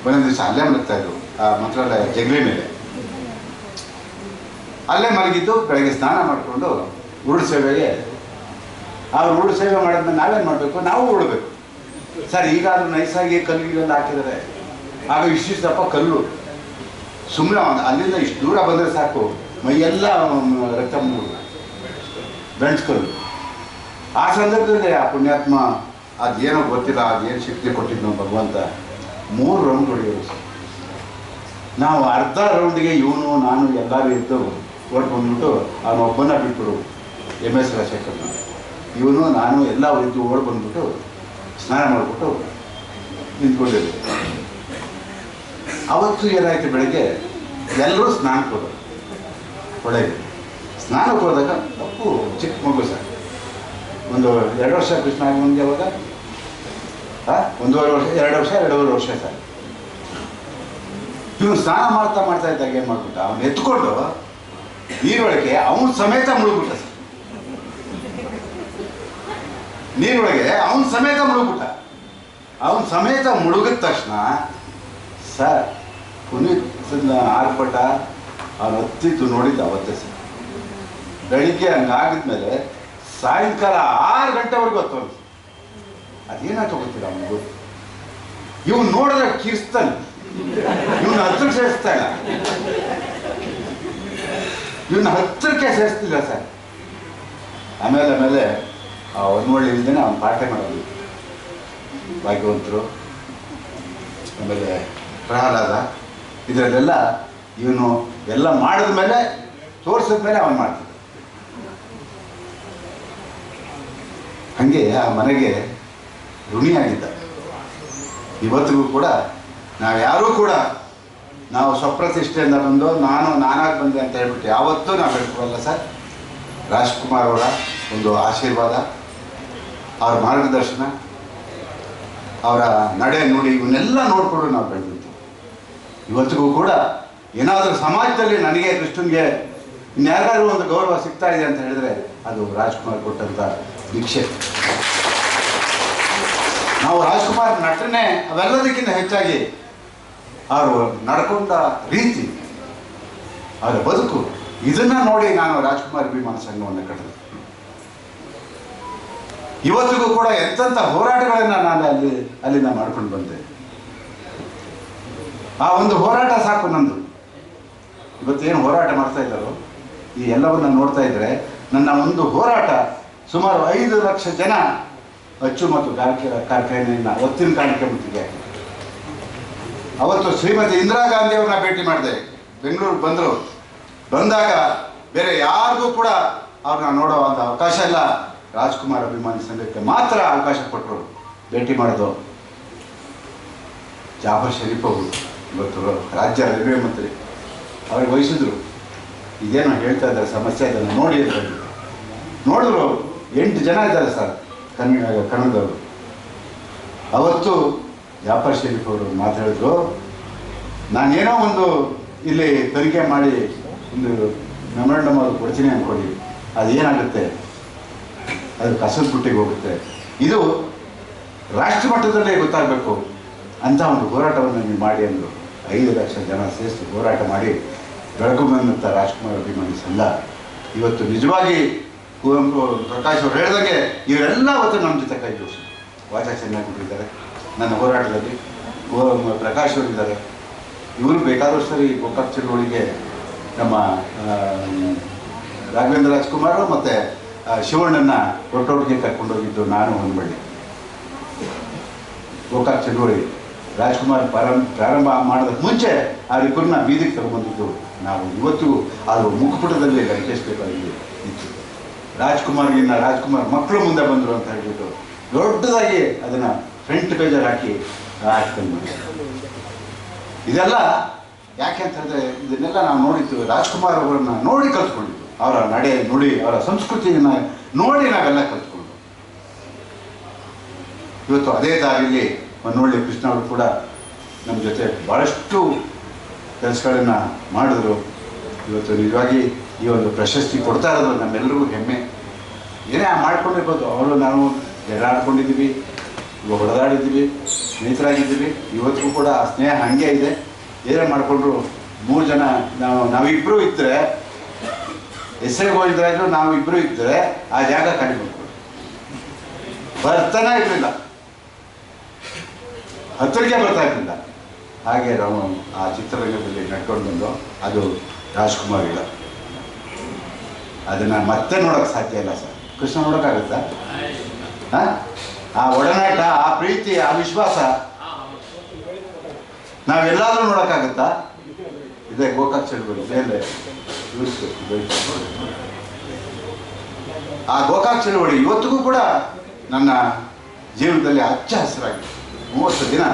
ಒಂದೊಂದು ದಿವಸ ಅಲ್ಲೇ ಮಲಗ್ತಾಯಿದ್ರು. ಆ ಮಂತ್ರಾಲಯ ಜಗಲಿ ಮೇಲೆ ಅಲ್ಲೇ ಮಲಗಿದ್ದು ಬೆಳಗ್ಗೆ ಸ್ನಾನ ಮಾಡಿಕೊಂಡು ಉರುಳು ಸೇವೆಗೆ, ಅವ್ರು ಉರುಳು ಸೇವೆ ಮಾಡಿದ್ಮೇಲೆ ನಾವೇನು ಮಾಡಬೇಕು, ನಾವು ಉಡಬೇಕು ಸರ್. ಈಗಾದರೂ ನೈಸಾಗಿ ಕಲ್ಲಿಗೆಲ್ಲ ಹಾಕಿದ್ದಾರೆ. ಆಗ ಇಷ್ಟಿಷ್ಟಪ್ಪ ಕಲ್ಲು, ಸುಮ್ಮನೆ ಅಲ್ಲಿಂದ ಇಷ್ಟು ದೂರ ಬಂದರೆ ಸಾಕು ಮೈಯೆಲ್ಲ ರಕ್ತ ಬೆಂಡ್ಸ್ ಕಲ್ಲು. ಆ ಸಂದರ್ಭದಲ್ಲಿ ಆ ಪುಣ್ಯಾತ್ಮ ಅದೇನೋ ಗೊತ್ತಿಲ್ಲ, ಅದೇನು ಶಕ್ತಿ ಕೊಟ್ಟಿದ್ದು ಭಗವಂತ, 3 ರೌಂಡ್ ಹೊಡೆಯೋರು ಸರ್. ನಾವು ಅರ್ಧ ರೌಂಡಿಗೆ ಇವನು ನಾನು ಎಲ್ಲರೂ ಇದ್ದು ಹೊರಟು ಬಂದ್ಬಿಟ್ಟು ಅವನೊಬ್ಬನ ಬಿಟ್ಬಿಡು, MS ರಾಜಶೇಖರ್ನ. ಇವನು ನಾನು ಎಲ್ಲ ಇದ್ದು ಓಡಿ ಬಂದ್ಬಿಟ್ಟು ಸ್ನಾನ ಮಾಡಿಬಿಟ್ಟು ನಿಂತ್ಕೊಂಡಿದ್ದೆ. ಅವತ್ತು ಏನಾಯ್ತು, ಬೆಳಗ್ಗೆ ಎಲ್ಲರೂ ಸ್ನಾನಕ್ಕೆ ಹೋದರು. ಒಳಗೆ ಸ್ನಾನಕ್ಕೆ ಹೋದಾಗ ತಪ್ಪು ಚಿಕ್ಕ ಮಗು ಸರ್, ಒಂದು 2 ವರ್ಷ ಕೃಷ್ಣ ಆಗಿ ಮುಂದೆ ಅವಾಗ 1.5 ವರ್ಷ 2 ವರ್ಷ 2.5 ವರ್ಷ ಸರ್. ಇವನು ಸ್ನಾನ ಮಾಡ್ತಾ ಇದ್ದಾಗ ಏನು ಮಾಡ್ಬಿಟ್ಟ, ಅವನು ಎತ್ಕೊಂಡು ನೀರೊಳಗೆ ಅವನ ಸಮೇತ ಮುಳುಗ್ಬಿಟ್ಟ ಸರ್. ನೀರೊಳಗೆ ಅವನ ಸಮೇತ ಮುಳುಗಿದ ತಕ್ಷಣ ಸರ್ ಪುನೀತ್ ಆರ್ಭಟ ಅವನು ಹತ್ತಿದ್ದು ನೋಡಿದ್ದು ಅವತ್ತೇ ಸರ್. ಬೆಳಿಗ್ಗೆ ಹಂಗಾಗಿದ್ಮೇಲೆ ಸಾಯಂಕಾಲ 6 ಗಂಟೆವರೆಗೂ ಹತ್ತೋನು. ಅದೇನಾಯ್ತು ಗೊತ್ತಿಲ್ಲ ಅವನಿಗೂ. ಇವನು ನೋಡಿದ್ರೆ ಕಿರ್ಸ್ತಾನೆ, ಇವನು ಹತ್ತಿರಕ್ಕೆ ಸೇರಿಸ್ತಿಲ್ಲ ಸರ್. ಆಮೇಲೆ ಹೊನ್ನವಳ್ಳಿ ಇಲ್ದೇ ಅವನು ಪಾಠ ಮಾಡೋದು. ಭಾಗ್ಯವಂತರು, ಆಮೇಲೆ ಪ್ರಹ್ಲಾದ, ಇದರಲ್ಲೆಲ್ಲ ಇವನು ಎಲ್ಲ ಮಾಡಿದ್ಮೇಲೆ ತೋರಿಸಿದ್ಮೇಲೆ ಅವನು ಮಾಡ್ತಿದ್ದ. ಹಾಗೆ ಆ ಮನೆಗೆ ಋಣಿಯಾಗಿದ್ದ. ಇವತ್ತಿಗೂ ಕೂಡ ನಾವ್ಯಾರೂ ಕೂಡ ನಾವು ಸ್ವಪ್ರತಿಷ್ಠೆಯಿಂದ ಬಂದು ನಾನಾಗಿ ಬಂದೆ ಅಂತ ಹೇಳ್ಬಿಟ್ಟು ಯಾವತ್ತೂ ನಾವು ಹೇಳ್ಕೊಡಲ್ಲ ಸರ್. ರಾಜ್ಕುಮಾರ್ ಅವರ ಒಂದು ಆಶೀರ್ವಾದ, ಅವ್ರ ಮಾರ್ಗದರ್ಶನ, ಅವರ ನಡೆ ನುಡಿ ಇವನ್ನೆಲ್ಲ ನೋಡಿಕೊಂಡು ನಾವು ಬೆಳೆದಿದ್ದು. ಇವತ್ತಿಗೂ ಕೂಡ ಏನಾದರೂ ಸಮಾಜದಲ್ಲಿ ನನಗೆ ಕೃಷ್ಣನ್ಗೆ ಇನ್ಯಾರಿಗಾದ್ರೂ ಒಂದು ಗೌರವ ಸಿಗ್ತಾ ಇದೆ ಅಂತ ಹೇಳಿದ್ರೆ ಅದು ರಾಜ್ಕುಮಾರ್ ಕೊಟ್ಟಂಥ ಭಿಕ್ಷೆ. ನಾವು ರಾಜ್ಕುಮಾರ್ ನಟನೆ ಅವೆಲ್ಲದಕ್ಕಿಂತ ಹೆಚ್ಚಾಗಿ ಅವರು ನಡ್ಕೊಂಡ ರೀತಿ, ಅವರ ಬದುಕು, ಇದನ್ನ ನೋಡಿ ನಾನು ರಾಜ್ಕುಮಾರ್ ಅಭಿಮಾನ ಸಂಘವನ್ನು ಕಟ್ಟಿದೆ. ಇವತ್ತಿಗೂ ಕೂಡ ಎಂತೆಂಥ ಹೋರಾಟಗಳನ್ನು ನಾನು ಅಲ್ಲಿಂದ ಮಾಡ್ಕೊಂಡು ಬಂದೆ. ಆ ಒಂದು ಹೋರಾಟ ಸಾಕು ನಂದು. ಇವತ್ತೇನು ಹೋರಾಟ ಮಾಡ್ತಾ ಇದ್ದಾರೋ ಈ ಎಲ್ಲವನ್ನ ನೋಡ್ತಾ ಇದ್ರೆ ನನ್ನ ಒಂದು ಹೋರಾಟ ಸುಮಾರು 5 ಲಕ್ಷ ಜನ ಅಚ್ಚುಮತ್ತು ಕಾರ್ಖಾನೆಯನ್ನು ಒತ್ತಿನ ಕಾರ್ಯಕ್ರಮಕ್ಕೆ. ಅವತ್ತು ಶ್ರೀಮತಿ ಇಂದಿರಾ ಗಾಂಧಿ ಅವ್ರನ್ನ ಭೇಟಿ ಮಾಡಿದೆ, ಬೆಂಗಳೂರಿಗೆ ಬಂದಾಗ ಬೇರೆ ಯಾರಿಗೂ ಕೂಡ ಅವ್ರನ್ನ ನೋಡೋ ಒಂದು ಅವಕಾಶ ಇಲ್ಲ. ರಾಜ್ಕುಮಾರ್ ಅಭಿಮಾನಿ ಸಂಘಕ್ಕೆ ಮಾತ್ರ ಅವಕಾಶ ಕೊಟ್ಟರು ಭೇಟಿ ಮಾಡೋದು. ಜಾಫರ್ ಶರೀಫ್ ಅವರು ಇವತ್ತು ರಾಜ್ಯ ರೈಲ್ವೆ ಮಂತ್ರಿ, ಅವ್ರಿಗೆ ವಹಿಸಿದ್ರು. ಇದೇನೋ ಹೇಳ್ತಾ ಇದ್ದಾರೆ ಸಮಸ್ಯೆ ಅದನ್ನು ನೋಡಿ ಅಂತ ನೋಡಿದ್ರು. 8 ಜನ ಇದ್ದಾರೆ ಸರ್ ಕನ್ನಡದವರು. ಅವತ್ತು ಜಾಫರ್ ಶರೀಫ್ ಅವರು ಮಾತಾಡಿದ್ರು, ನಾನೇನೋ ಒಂದು ಇಲ್ಲಿ ತನಿಖೆ ಮಾಡಿ ಒಂದು ಮೆಮೊರಂಡಮ್ ಅದು ಕೊಡ್ತೀನಿ ಅಂದ್ಕೊಂಡು ಅದೇನಾಗುತ್ತೆ ಅದು ಕಸದ ಬುಟ್ಟಿಗೆ ಹೋಗುತ್ತೆ. ಇದು ರಾಷ್ಟ್ರ ಮಟ್ಟದಲ್ಲೇ ಗೊತ್ತಾಗಬೇಕು ಅಂತ ಒಂದು ಹೋರಾಟವನ್ನು ನೀವು ಮಾಡಿ ಅಂದರು. 5 ಲಕ್ಷ ಜನ ಸೇರಿಸಿ ಹೋರಾಟ ಮಾಡಿ ಬೆಳಗುಬಂದಂಥ ರಾಜ್ಕುಮಾರ್ ಅಭಿಮಾನಿ ಸಂಘ ಇವತ್ತು ನಿಜವಾಗಿ ಕುವೆಂಪು ಪ್ರಕಾಶ್ ಅವರು ಹೇಳಿದಾಗೆ ಇವರೆಲ್ಲ ಅವತ್ತು ನಮ್ಮ ಜೊತೆ ಕೈ ಜೋಡಿಸಿ ವಾಚಾ ಚೆನ್ನಾಗಿದ್ದಾರೆ. ನನ್ನ ಹೋರಾಟದಲ್ಲಿ ಪ್ರಕಾಶ್ ಅವರಿದ್ದಾರೆ. ಇವರು ಬೇಕಾದಷ್ಟು ಸರಿ ಗೋಕಾಕ್ ಚಳುವಳಿಗೆ ನಮ್ಮ ರಾಘವೇಂದ್ರ ರಾಜ್ಕುಮಾರ್ ಮತ್ತು ಶಿವಣ್ಣನ ಒಟ್ಟೊಟ್ಟಿಗೆ ಕರ್ಕೊಂಡೋಗಿದ್ದು ನಾನು ಹೊಂದ್ಬಳ್ಳಿ. ಗೋಕಾಕ್ ಚಳುವಳಿ ರಾಜ್ಕುಮಾರ್ ಪ್ರಾರಂಭ ಮಾಡೋದಕ್ಕೆ ಮುಂಚೆ ಅವರಿಬ್ಬರನ್ನ ಬೀದಿಗೆ ತಗೊಂಡ್ಬಂದಿದ್ದು ನಾವು. ಇವತ್ತು ಅದು ಮುಖಪುಟದಲ್ಲಿ ಲಂಕೇಶ್ಬೇಕಾಗಿದೆ ಇತ್ತು. ರಾಜ್ಕುಮಾರ್ ಮಕ್ಕಳು ಮುಂದೆ ಬಂದರು ಅಂತ ಹೇಳ್ಬಿಟ್ಟು ದೊಡ್ಡದಾಗಿ ಅದನ್ನು ಫ್ರಂಟ್ ಪೇಜಲ್ಲಿ ಹಾಕ್ಕೊಂಡು ಇದೆಲ್ಲ ಯಾಕೆ ಅಂತ ಹೇಳಿದ್ರೆ ಇದನ್ನೆಲ್ಲ ನಾವು ನೋಡಿದ್ದು ರಾಜ್ಕುಮಾರ್ ಅವರನ್ನು ನೋಡಿ ಕಲ್ತ್ಕೊಂಡಿದ್ದು. ಅವರ ನಡೆ ನುಡಿ ಅವರ ಸಂಸ್ಕೃತಿಯನ್ನು ನೋಡಿ ನಾವೆಲ್ಲ ಕಲ್ತ್ಕೊಂಡು ಇವತ್ತು ಅದೇ ದಾರಿಯಲ್ಲಿ ಹೊನ್ನೊಳ್ಳಿ ಕೃಷ್ಣ ಅವರು ಕೂಡ ನಮ್ಮ ಜೊತೆ ಭಾಳಷ್ಟು ಕೆಲಸಗಳನ್ನು ಮಾಡಿದ್ರು. ಇವತ್ತು ನಿಜವಾಗಿ ಈ ಒಂದು ಪ್ರಶಸ್ತಿ ಕೊಡ್ತಾ ಇರೋದು ನಮ್ಮೆಲ್ಲರಿಗೂ ಹೆಮ್ಮೆ. ಏನೇ ಮಾಡ್ಕೊಂಡಿರ್ಬೋದು, ಅವರು ನಾವು ಜಗಳ ಆಡ್ಕೊಂಡಿದ್ದೀವಿ, ಹೊಡೆದಾಡಿದ್ದೀವಿ, ಸ್ನೇಹಿತರಾಗಿದ್ದೀವಿ. ಇವತ್ತಿಗೂ ಕೂಡ ಆ ಸ್ನೇಹ ಹಾಗೆ ಇದೆ. ಏನೇ ಮಾಡಿಕೊಂಡ್ರು 3 ಜನ ನಾವಿಬ್ಬರು ಇದ್ದರೆ ಹೆಸರಿಗೆ ಹೋಗಿದ್ರಾದ್ರು ನಾವಿಬ್ಬರು ಇದ್ದರೆ ಆ ಜಾಗ ಕಡಿಮೆ ಬರ್ತಾನೆ ಇರಲಿಲ್ಲ, ಹತ್ತಿರಕ್ಕೆ ಬರ್ತಾ ಇರಲಿಲ್ಲ. ಹಾಗೆ ನಾವು ಆ ಚಿತ್ರರಂಗದಲ್ಲಿ ನಡ್ಕೊಂಡು ಬಂದು ಅದು ರಾಜ್ಕುಮಾರ್ ಇಲ್ಲ. ಅದನ್ನು ಮತ್ತೆ ನೋಡೋಕ್ಕೆ ಸಾಧ್ಯ ಇಲ್ಲ ಸರ್. ಕೃಷ್ಣ ನೋಡೋಕ್ಕಾಗುತ್ತಾ? ಆ ಒಡನಾಟ, ಆ ಪ್ರೀತಿ, ಆ ವಿಶ್ವಾಸ ನಾವೆಲ್ಲಾದ್ರೂ ನೋಡೋಕ್ಕಾಗುತ್ತಾ? ಇದೇ ಗೋಕಾಕ್ ಚಳುವಳಿ ಮೇಲೆ ಆ ಗೋಕಾಕ್ ಚಳುವಳಿ ಇವತ್ತಿಗೂ ಕೂಡ ನನ್ನ ಜೀವನದಲ್ಲಿ ಹಚ್ಚ ಹಸಿರಾಗಿದೆ. 30 ದಿನ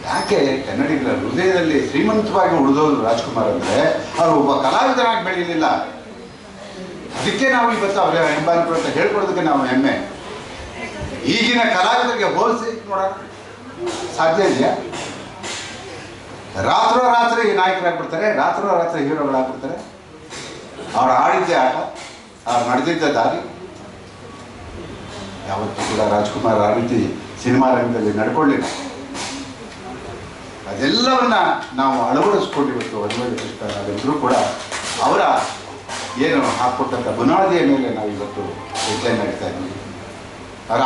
ಯಾಕೆ ಕನ್ನಡಿಗರ ಹೃದಯದಲ್ಲಿ ಶ್ರೀಮಂತವಾಗಿ ಉಳಿದೋದು ರಾಜ್ಕುಮಾರ್ ಅಂದರೆ ಅವರು ಒಬ್ಬ ಕಲಾವಿದನಾಗಿ ಬೆಳೀಲಿಲ್ಲ. ಅದಕ್ಕೆ ನಾವು ಇವತ್ತು ಅವರ ಹೆಂಬಾಲಿಕರು ಅಂತ ಹೇಳ್ಕೊಡೋದಕ್ಕೆ ನಾವು ಹೆಮ್ಮೆ. ಈಗಿನ ಕಲಾವಿದರಿಗೆ ಹೋಲಿಸಿ ನೋಡೋಣ ಸಾಧ್ಯ ಇದೆಯಾ? ರಾತ್ರಿ ನಾಯಕರಾಗ್ಬಿಡ್ತಾರೆ, ರಾತ್ರಿ ಹೀರೋಗಳಾಗ್ಬಿಡ್ತಾರೆ. ಅವ್ರು ಆಡಿದ್ದೇ ಆಟ, ಅವ್ರು ನಡೆದಿದ್ದ ದಾರಿ. ಯಾವತ್ತೂ ಕೂಡ ರಾಜ್ಕುಮಾರ್ ಆ ರೀತಿ ಸಿನಿಮಾ ರಂಗದಲ್ಲಿ ನಡ್ಕೊಳ್ಳಿಲ್ಲ. ಅದೆಲ್ಲವನ್ನ ನಾವು ಅಳವಡಿಸ್ಕೊಂಡು ಇವತ್ತು ಹೊನ್ನೊಳ್ಳಿ ಕೃಷ್ಣ ನಾವೆಲ್ಲರೂ ಕೂಡ ಅವರ ಏನು ಹಾಕ್ಕೊಟ್ಟಂಥ ಬುನಾದಿಯ ಮೇಲೆ ನಾವು ಇವತ್ತು ಹೆಜ್ಜೆ ನಡೀತಾ ಇದ್ದೀವಿ. ಅವರ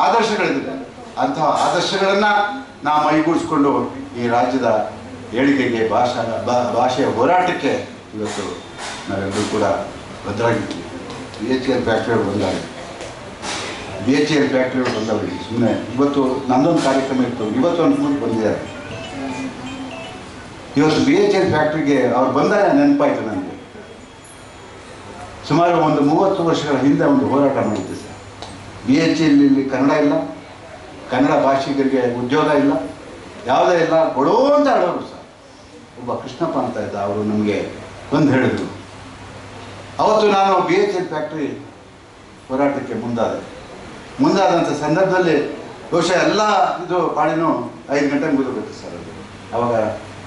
ಆದರ್ಶಗಳಿದೆ. ಅಂತಹ ಆದರ್ಶಗಳನ್ನು ನಾವು ಮೈಗೂಡಿಸ್ಕೊಂಡು ಈ ರಾಜ್ಯದ ಏಳಿಗೆಗೆ ಭಾಷೆಯ ಹೋರಾಟಕ್ಕೆ ಇವತ್ತು ನಾವೆಲ್ಲರೂ ಕೂಡ ಬದ್ಧರಾಗಿದ್ದೀವಿ. BHEL ಫ್ಯಾಕ್ಟ್ರಿಯವರು ಬಂದವರಿಗೆ ಸುಮ್ಮನೆ ಇವತ್ತು ನನ್ನೊಂದು ಕಾರ್ಯಕ್ರಮ ಇತ್ತು, ಇವತ್ತು ಅನ್ಕೊಂಡು ಬಂದಿದ್ದಾರೆ. ಇವತ್ತು BHEL ಫ್ಯಾಕ್ಟ್ರಿಗೆ ಅವ್ರು ಬಂದಾಗ ನೆನಪಾಯಿತು ನನಗೆ. ಸುಮಾರು ಒಂದು 30 ವರ್ಷಗಳ ಹಿಂದೆ ಒಂದು ಹೋರಾಟ ಮಾಡಿದ್ದೆ ಸರ್. BHEL ಇಲ್ಲಿ ಕನ್ನಡ ಇಲ್ಲ, ಕನ್ನಡ ಭಾಷಿಗರಿಗೆ ಉದ್ಯೋಗ ಇಲ್ಲ, ಯಾವುದೇ ಇಲ್ಲ, ಕೊಡೋ ಅಂತ ಹೇಳೋರು ಸರ್. ಒಬ್ಬ ಕೃಷ್ಣಪ್ಪ ಅಂತ ಇದ್ದ, ಅವರು ನಮಗೆ ಬಂದು ಹೇಳಿದ್ರು. ಅವತ್ತು ನಾನು BHEL ಫ್ಯಾಕ್ಟ್ರಿ ಹೋರಾಟಕ್ಕೆ ಮುಂದಾದಂಥ ಸಂದರ್ಭದಲ್ಲಿ ಬಹುಶಃ ಎಲ್ಲ ಇದು ಪಾಡಿನೂ 5 ಗಂಟೆಗೆ ಮುಗಿದೋಗುತ್ತೆ ಸರ್. ಅದು ಅವಾಗ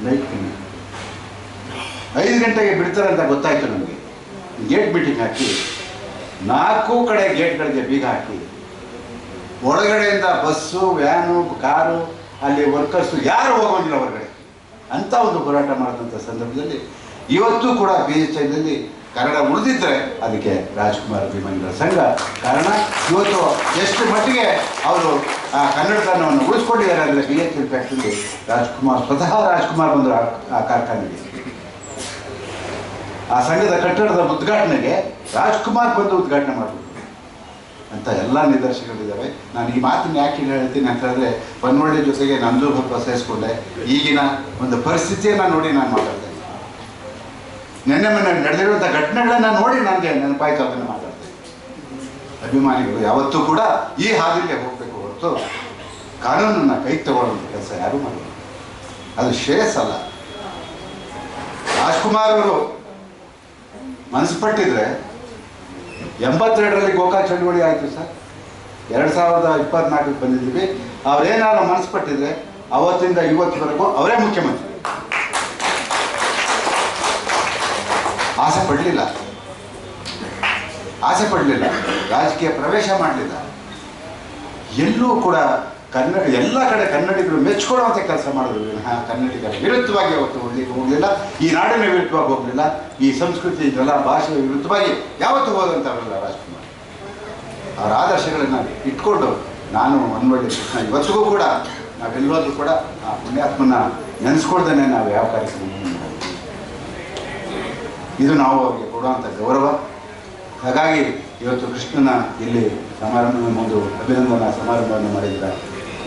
ನೈಟ್ 5 ಗಂಟೆಗೆ ಬಿಡ್ತಾರೆ ಅಂತ ಗೊತ್ತಾಯಿತು ನಮಗೆ. ಗೇಟ್ ಮೀಟಿಂಗ್ ಹಾಕಿ 4 ಕಡೆ ಗೇಟ್ಗಳಿಗೆ ಬೀಗ ಹಾಕಿ ಒಳಗಡೆಯಿಂದ ಬಸ್ಸು, ವ್ಯಾನು, ಕಾರು, ಅಲ್ಲಿ ವರ್ಕರ್ಸು ಯಾರು ಹೋಗೋದಿಲ್ಲ ಹೊರಗಡೆ ಅಂತ ಒಂದು ಹೋರಾಟ ಮಾಡಿದಂಥ ಸಂದರ್ಭದಲ್ಲಿ ಇವತ್ತು ಕೂಡ BHELನಲ್ಲಿ ಕನ್ನಡ ಉಳಿದಿದ್ದರೆ ಅದಕ್ಕೆ ರಾಜ್ಕುಮಾರ್ ಅಭಿಮಾನಿಗಳ ಸಂಘ ಕಾರಣ. ಇವತ್ತು ಎಷ್ಟು ಮಟ್ಟಿಗೆ ಅವರು ಆ ಕನ್ನಡತನವನ್ನು ಉಳಿಸ್ಕೊಂಡಿದ್ದಾರೆ ಅಂದರೆ BHEL ಫ್ಯಾಕ್ಟ್ರಿಲಿ ಸ್ವತಃ ರಾಜ್ಕುಮಾರ್ ಬಂದರು ಆ ಕಾರ್ಖಾನೆಗೆ. ಆ ಸಂಘದ ಕಟ್ಟಡದ ಉದ್ಘಾಟನೆಗೆ ರಾಜ್ಕುಮಾರ್ ಬಂದು ಉದ್ಘಾಟನೆ ಮಾಡಿದ್ರು ಅಂತ ಎಲ್ಲ ನಿದರ್ಶನಗಳಿದ್ದಾವೆ. ನಾನು ಈ ಮಾತನ್ನು ಯಾಕೆ ಹೇಳ್ತೀನಿ ಅಂತ ಹೇಳಿದ್ರೆ ಹೊನ್ನೊಳ್ಳಿ ಜೊತೆಗೆ ನಂದು ಸ್ವಲ್ಪ ಸೇರಿಸ್ಕೊಂಡೆ. ಈಗಿನ ಒಂದು ಪರಿಸ್ಥಿತಿಯನ್ನು ನೋಡಿ ನಾನು ಮಾತಾಡ್ತೇನೆ. ಮೊನ್ನೆ ನಡೆದಿರುವಂಥ ಘಟನೆಗಳನ್ನು ನೋಡಿ ನನಗೆ ನೆನಪಾಯಿತು, ಅದನ್ನು ಮಾತಾಡ್ತೇನೆ. ಅಭಿಮಾನಿಗಳು ಯಾವತ್ತೂ ಕೂಡ ಈ ಹಾದಿಗೆ ಹೋಗಬೇಕು ಹೊರತು ಕಾನೂನನ್ನು ಕೈಗೆ ತಗೊಳ್ಳುವಂಥ ಕೆಲಸ ಯಾರೂ ಮಾಡಲ್ಲ. ಅದು ಶ್ರೇಯಸ್ಸಲ್ಲ. ರಾಜ್ಕುಮಾರ್ ಅವರು ಮನಸ್ಸು ಪಟ್ಟಿದ್ರೆ 82ರಲ್ಲಿ ಗೋಕಾಕ್ ಚಳುವಳಿ ಆಯಿತು ಸರ್. 2024ಕ್ಕೆ ಬಂದಿದ್ದೀವಿ. ಅವರೇನಾದ್ರು ಮನಸ್ಸು ಪಟ್ಟಿದ್ರೆ ಅವತ್ತಿಂದ ಇವತ್ತುವರೆಗೂ ಅವರೇ ಮುಖ್ಯಮಂತ್ರಿ. ಆಸೆ ಪಡಲಿಲ್ಲ. ಆಸೆ ಪಡಲಿಲ್ಲ, ರಾಜಕೀಯ ಪ್ರವೇಶ ಮಾಡಲಿಲ್ಲ. ಎಲ್ಲೂ ಕೂಡ ಎಲ್ಲ ಕಡೆ ಕನ್ನಡಿಗರು ಮೆಚ್ಕೊಳ್ಳುವಂಥ ಕೆಲಸ ಮಾಡಿದ್ರು ವಿನಃ ಕನ್ನಡಿಗರ ವಿರುದ್ಧವಾಗಿ ಯಾವತ್ತೂ ಹೋಗಲಿಲ್ಲ. ಈ ನಾಡಿನ ವಿರುದ್ಧವಾಗಿ ಹೋಗಲಿಲ್ಲ, ಈ ಸಂಸ್ಕೃತಿ ಇದೆಲ್ಲ ಭಾಷೆಯ ವಿರುದ್ಧವಾಗಿ ಯಾವತ್ತೂ ಹೋದಂಥವರಲ್ಲ ರಾಜ್ಕುಮಾರ್. ಅವರ ಆದರ್ಶಗಳನ್ನು ಇಟ್ಕೊಂಡು ನಾನು ಹೊನ್ನವಳ್ಳಿ ಕೃಷ್ಣ ಇವತ್ತಿಗೂ ಕೂಡ ನಾವೆಲ್ಲೋದ್ರೂ ಕೂಡ ಆ ಪುಣ್ಯಾತ್ಮನ ನೆನೆಸ್ಕೊಳ್ದೇನೆ ನಾವು ಯಾವ ಕಾರ್ಯಕ್ರಮ ಇದು ನಾವು ಅವರಿಗೆ ಕೊಡುವಂಥ ಗೌರವ. ಹಾಗಾಗಿ ಇವತ್ತು ಕೃಷ್ಣನ ಇಲ್ಲಿ ಒಂದು ಅಭಿನಂದನಾ ಸಮಾರಂಭವನ್ನು ಮಾಡಿದ್ದಾರೆ.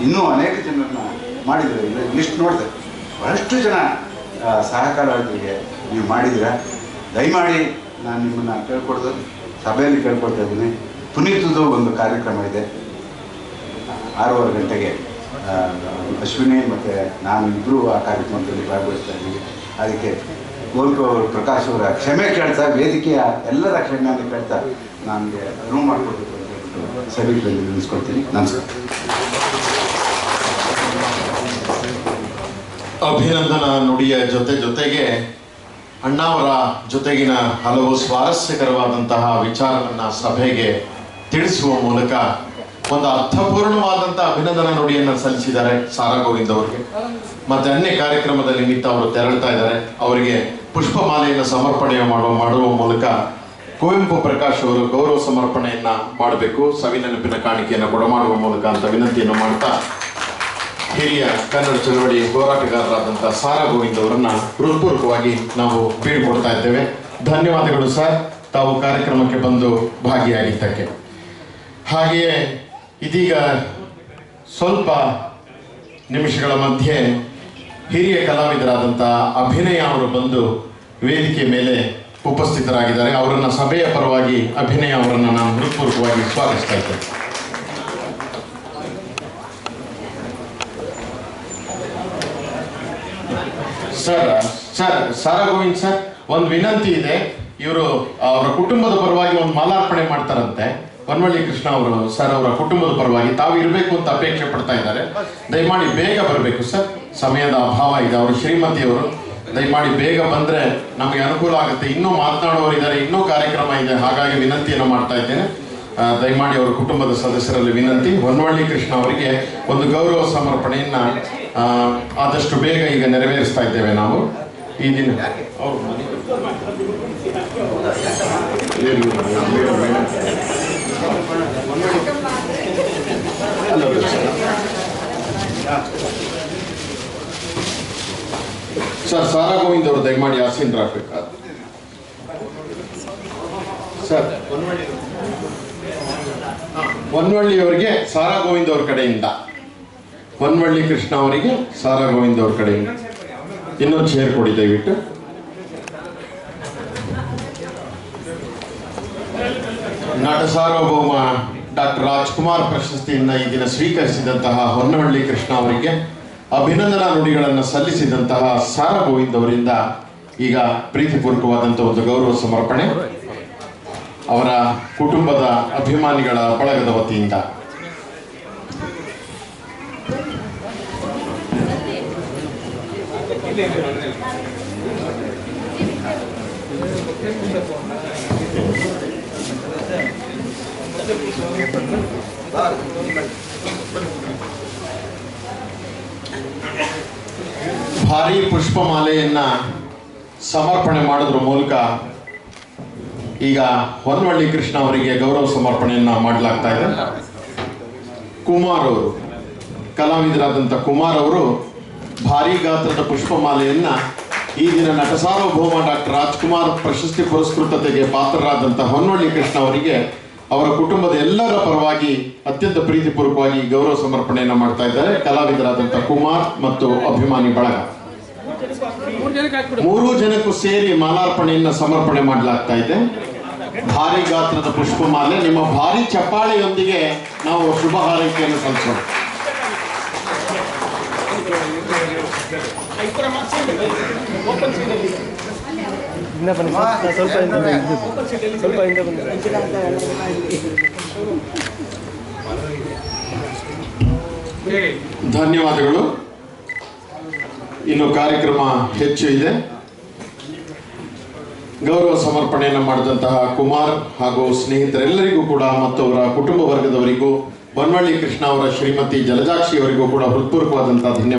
ಇನ್ನೂ ಅನೇಕ ಜನರನ್ನು ಮಾಡಿದ್ದಾರೆ. ಲಿಸ್ಟ್ ನೋಡಿದೆ, ಬಹಳಷ್ಟು ಜನ ಸಹಕಾರಗಳಿಗೆ ನೀವು ಮಾಡಿದ್ದೀರಾ. ದಯಮಾಡಿ ನಾನು ನಿಮ್ಮನ್ನು ಕೇಳ್ಕೊಡ್ದು ಸಭೆಯಲ್ಲಿ ಕೇಳ್ಕೊಳ್ತಾ ಇದ್ದೀನಿ. ಪುನೀತದ್ದು ಒಂದು ಕಾರ್ಯಕ್ರಮ ಇದೆ 6:30 ಗಂಟೆಗೆ. ಅಶ್ವಿನಿ ಮತ್ತು ನಾನು ಇಬ್ಬರು ಆ ಕಾರ್ಯಕ್ರಮದಲ್ಲಿ ಭಾಗವಹಿಸ್ತಾ ಇದ್ದೀವಿ. ಅದಕ್ಕೆ ಗೋಲ್ಕೋ ಪ್ರಕಾಶ್ ಅವರ ಕ್ಷಮೆ ಕೇಳ್ತಾ, ವೇದಿಕೆಯ ಎಲ್ಲರ ಕ್ಷಮೆಯನ್ನು ಕೇಳ್ತಾ ನನಗೆ ಅನುವು ಮಾಡಿಕೊಡ್ಬೇಕು ಅಂತ ಹೇಳ್ಬಿಟ್ಟು ಸಭೆಗಳಲ್ಲಿ ನಿಲ್ಲಿಸ್ಕೊಳ್ತೀನಿ. ನಮಸ್ಕಾರ. ಅಭಿನಂದನಾ ನುಡಿಯ ಜೊತೆಗೆ ಅಣ್ಣಾವರ ಜೊತೆಗಿನ ಹಲವು ಸ್ವಾರಸ್ಯಕರವಾದಂತಹ ವಿಚಾರವನ್ನು ಸಭೆಗೆ ತಿಳಿಸುವ ಮೂಲಕ ಒಂದು ಅರ್ಥಪೂರ್ಣವಾದಂತಹ ಅಭಿನಂದನಾ ನುಡಿಯನ್ನು ಸಲ್ಲಿಸಿದ್ದಾರೆ ಸಾರಾ ಗೋವಿಂದ್ ಅವರಿಗೆ. ಮತ್ತೆ ಅನ್ಯ ಕಾರ್ಯಕ್ರಮದ ನಿಮಿತ್ತ ಅವರು ತೆರಳ್ತಾ ಇದ್ದಾರೆ. ಅವರಿಗೆ ಪುಷ್ಪಮಾಲೆಯನ್ನು ಸಮರ್ಪಣೆ ಮಾಡುವ ಮೂಲಕ ಕುವೆಂಪು ಪ್ರಕಾಶ್ ಅವರು ಗೌರವ ಸಮರ್ಪಣೆಯನ್ನ ಮಾಡಬೇಕು, ಸವಿನೆನಪಿನ ಕಾಣಿಕೆಯನ್ನು ಕೊಡಮಾಡುವ ಮೂಲಕ ಅಂತ ವಿನಂತಿಯನ್ನು ಮಾಡ್ತಾ, ಹಿರಿಯ ಕನ್ನಡ ಚಳವಳಿ ಹೋರಾಟಗಾರರಾದಂತಹ ಸಾರಾ ಗೋವಿಂದ್ ಅವರನ್ನ ಹೃತ್ಪೂರ್ವಕವಾಗಿ ನಾವು ಬೀಳ್ಕೊಡ್ತಾ ಇದ್ದೇವೆ. ಧನ್ಯವಾದಗಳು ಸರ್, ತಾವು ಕಾರ್ಯಕ್ರಮಕ್ಕೆ ಬಂದು ಭಾಗಿಯಾಗಿದ್ದಕ್ಕೆ. ಹಾಗೆಯೇ ಇದೀಗ ಸ್ವಲ್ಪ ನಿಮಿಷಗಳ ಮಧ್ಯೆ ಹಿರಿಯ ಕಲಾವಿದರಾದಂತಹ ಅಭಿನಯ ಅವರು ಬಂದು ವೇದಿಕೆ ಮೇಲೆ ಉಪಸ್ಥಿತರಾಗಿದ್ದಾರೆ. ಅವರನ್ನ ಸಭೆಯ ಪರವಾಗಿ ಅಭಿನಯ ಅವರನ್ನು ನಾನು ಹೃತ್ಪೂರ್ವಕವಾಗಿ ಸ್ವಾಗತಿಸ್ತಾ ಇದ್ದೇನೆ. ಸರ್ ಸಾರಾ ಗೋವಿಂದ್ ಸರ್, ಒಂದು ವಿನಂತಿ ಇದೆ. ಇವರು ಅವರ ಕುಟುಂಬದ ಪರವಾಗಿ ಒಂದು ಮಾಲಾರ್ಪಣೆ ಮಾಡ್ತಾರಂತೆ. ಹೊನ್ನವಳ್ಳಿ ಕೃಷ್ಣ ಅವರು ಸರ್ ಅವರ ಕುಟುಂಬದ ಪರವಾಗಿ ತಾವು ಇರಬೇಕು ಅಂತ ಅಪೇಕ್ಷೆ ಪಡ್ತಾ ಇದ್ದಾರೆ. ದಯಮಾಡಿ ಬೇಗ ಬರಬೇಕು ಸರ್, ಸಮಯದ ಅಭಾವ ಇದೆ. ಅವರು ಶ್ರೀಮತಿಯವರು, ದಯಮಾಡಿ ಬೇಗ ಬಂದ್ರೆ ನಮಗೆ ಅನುಕೂಲ ಆಗುತ್ತೆ. ಇನ್ನೂ ಮಾತನಾಡುವವರಿದ್ದಾರೆ, ಇನ್ನೂ ಕಾರ್ಯಕ್ರಮ ಇದೆ. ಹಾಗಾಗಿ ವಿನಂತಿಯನ್ನು ಮಾಡ್ತಾ ಇದ್ದೇನೆ. ದಯಮಾಡಿ ಅವರ ಕುಟುಂಬದ ಸದಸ್ಯರಲ್ಲಿ ವಿನಂತಿ, ಹೊನ್ನವಳ್ಳಿ ಕೃಷ್ಣ ಅವರಿಗೆ ಒಂದು ಗೌರವ ಸಮರ್ಪಣೆಯನ್ನ ಆದಷ್ಟು ಬೇಗ ಈಗ ನೆರವೇರಿಸ್ತಾ ಇದ್ದೇವೆ ನಾವು ಈ ದಿನ. ಸರ್ ಸಾರಾ ಗೋವಿಂದ್ ಅವರು ದಯಮಾಡಿ ಆಸೀನರಾಗಬೇಕಾದ ಸರ್. ಹೊನ್ನವಳ್ಳಿ ಅವರಿಗೆ ಸಾರಾ ಗೋವಿಂದ್ ಅವ್ರ ಕಡೆಯಿಂದ, ಹೊನ್ನವಳ್ಳಿ ಕೃಷ್ಣ ಅವರಿಗೆ ಸಾರಾ ಗೋವಿಂದ್ ಅವ್ರ ಕಡೆಯಿಂದ ಇನ್ನೊಂದು ಚೇರ್ ಕೊಡಿ ದಯವಿಟ್ಟು. ನಟ ಸಾರ್ವಭೌಮ ಡಾಕ್ಟರ್ ರಾಜ್ಕುಮಾರ್ ಪ್ರಶಸ್ತಿಯನ್ನು ಈ ದಿನ ಸ್ವೀಕರಿಸಿದಂತಹ ಹೊನ್ನವಳ್ಳಿ ಕೃಷ್ಣ ಅವರಿಗೆ ಅಭಿನಂದನಾ ನುಡಿಗಳನ್ನು ಸಲ್ಲಿಸಿದಂತಹ ಸಾರಾ ಗೋವಿಂದ್ ಅವರಿಂದ ಈಗ ಪ್ರೀತಿಪೂರ್ವಕವಾದಂತಹ ಒಂದು ಗೌರವ ಸಮರ್ಪಣೆ ಅವರ ಕುಟುಂಬದ ಅಭಿಮಾನಿಗಳ ಬಳಗದ ವತಿಯಿಂದ. ಭಾರಿ ಪುಷ್ಪಮಾಲೆಯನ್ನ ಸಮರ್ಪಣೆ ಮಾಡೋದ್ರ ಮೂಲಕ ಈಗ ಹೊನ್ನವಳ್ಳಿ ಕೃಷ್ಣ ಅವರಿಗೆ ಗೌರವ ಸಮರ್ಪಣೆಯನ್ನ ಮಾಡಲಾಗ್ತಾ ಇದೆ. ಕುಮಾರ್ ಅವರು, ಕಲಾವಿದರಾದಂಥ ಕುಮಾರ್ ಅವರು ಭಾರಿ ಗಾತ್ರದ ಪುಷ್ಪಮಾಲೆಯನ್ನ ಈ ದಿನ ನಟ ಸಾರ್ವಭೌಮ ಡಾಕ್ಟರ್ ರಾಜ್ಕುಮಾರ್ ಪ್ರಶಸ್ತಿ ಪುರಸ್ಕೃತತೆಗೆ ಪಾತ್ರರಾದಂಥ ಹೊನ್ನವಳ್ಳಿ ಕೃಷ್ಣ ಅವರಿಗೆ ಅವರ ಕುಟುಂಬದ ಎಲ್ಲರ ಪರವಾಗಿ ಅತ್ಯಂತ ಪ್ರೀತಿಪೂರ್ವಕವಾಗಿ ಗೌರವ ಸಮರ್ಪಣೆಯನ್ನು ಮಾಡ್ತಾ ಇದ್ದಾರೆ ಕಲಾವಿದರಾದಂಥ ಕುಮಾರ್ ಮತ್ತು ಅಭಿಮಾನಿ ಬಳಗ. 3 ಜನಕ್ಕೂ ಸೇರಿ ಮಾಲಾರ್ಪಣೆಯನ್ನು ಸಮರ್ಪಣೆ ಮಾಡಲಾಗ್ತಾ ಇದೆ. ಭಾರಿ ಗಾತ್ರದ ಪುಷ್ಪಮಾಲೆ, ನಿಮ್ಮ ಭಾರಿ ಚಪ್ಪಾಳೆಯೊಂದಿಗೆ ನಾವು ಶುಭ ಹಾರೈಕೆಯನ್ನು ಸಲ್ಲಿಸೋಣ. ಧನ್ಯವಾದಗಳು. ಇನ್ನು ಕಾರ್ಯಕ್ರಮ ಹೆಚ್ಚು ಇದೆ. ಗೌರವ ಸಮರ್ಪಣೆಯನ್ನು ಮಾಡಿದಂತಹ ಕುಮಾರ್ ಹಾಗೂ ಸ್ನೇಹಿತರೆಲ್ಲರಿಗೂ ಕೂಡ ಮತ್ತು ಅವರ ಕುಟುಂಬ ವರ್ಗದವರಿಗೂ, ಬನ್ವಳ್ಳಿ ಕೃಷ್ಣ ಅವರ ಶ್ರೀಮತಿ ಜಲಜಾಕ್ಷಿ ಅವರಿಗೂ ಕೂಡ ಹೃತ್ಪೂರ್ವಕವಾದಂತಹ ಧನ್ಯವಾದ.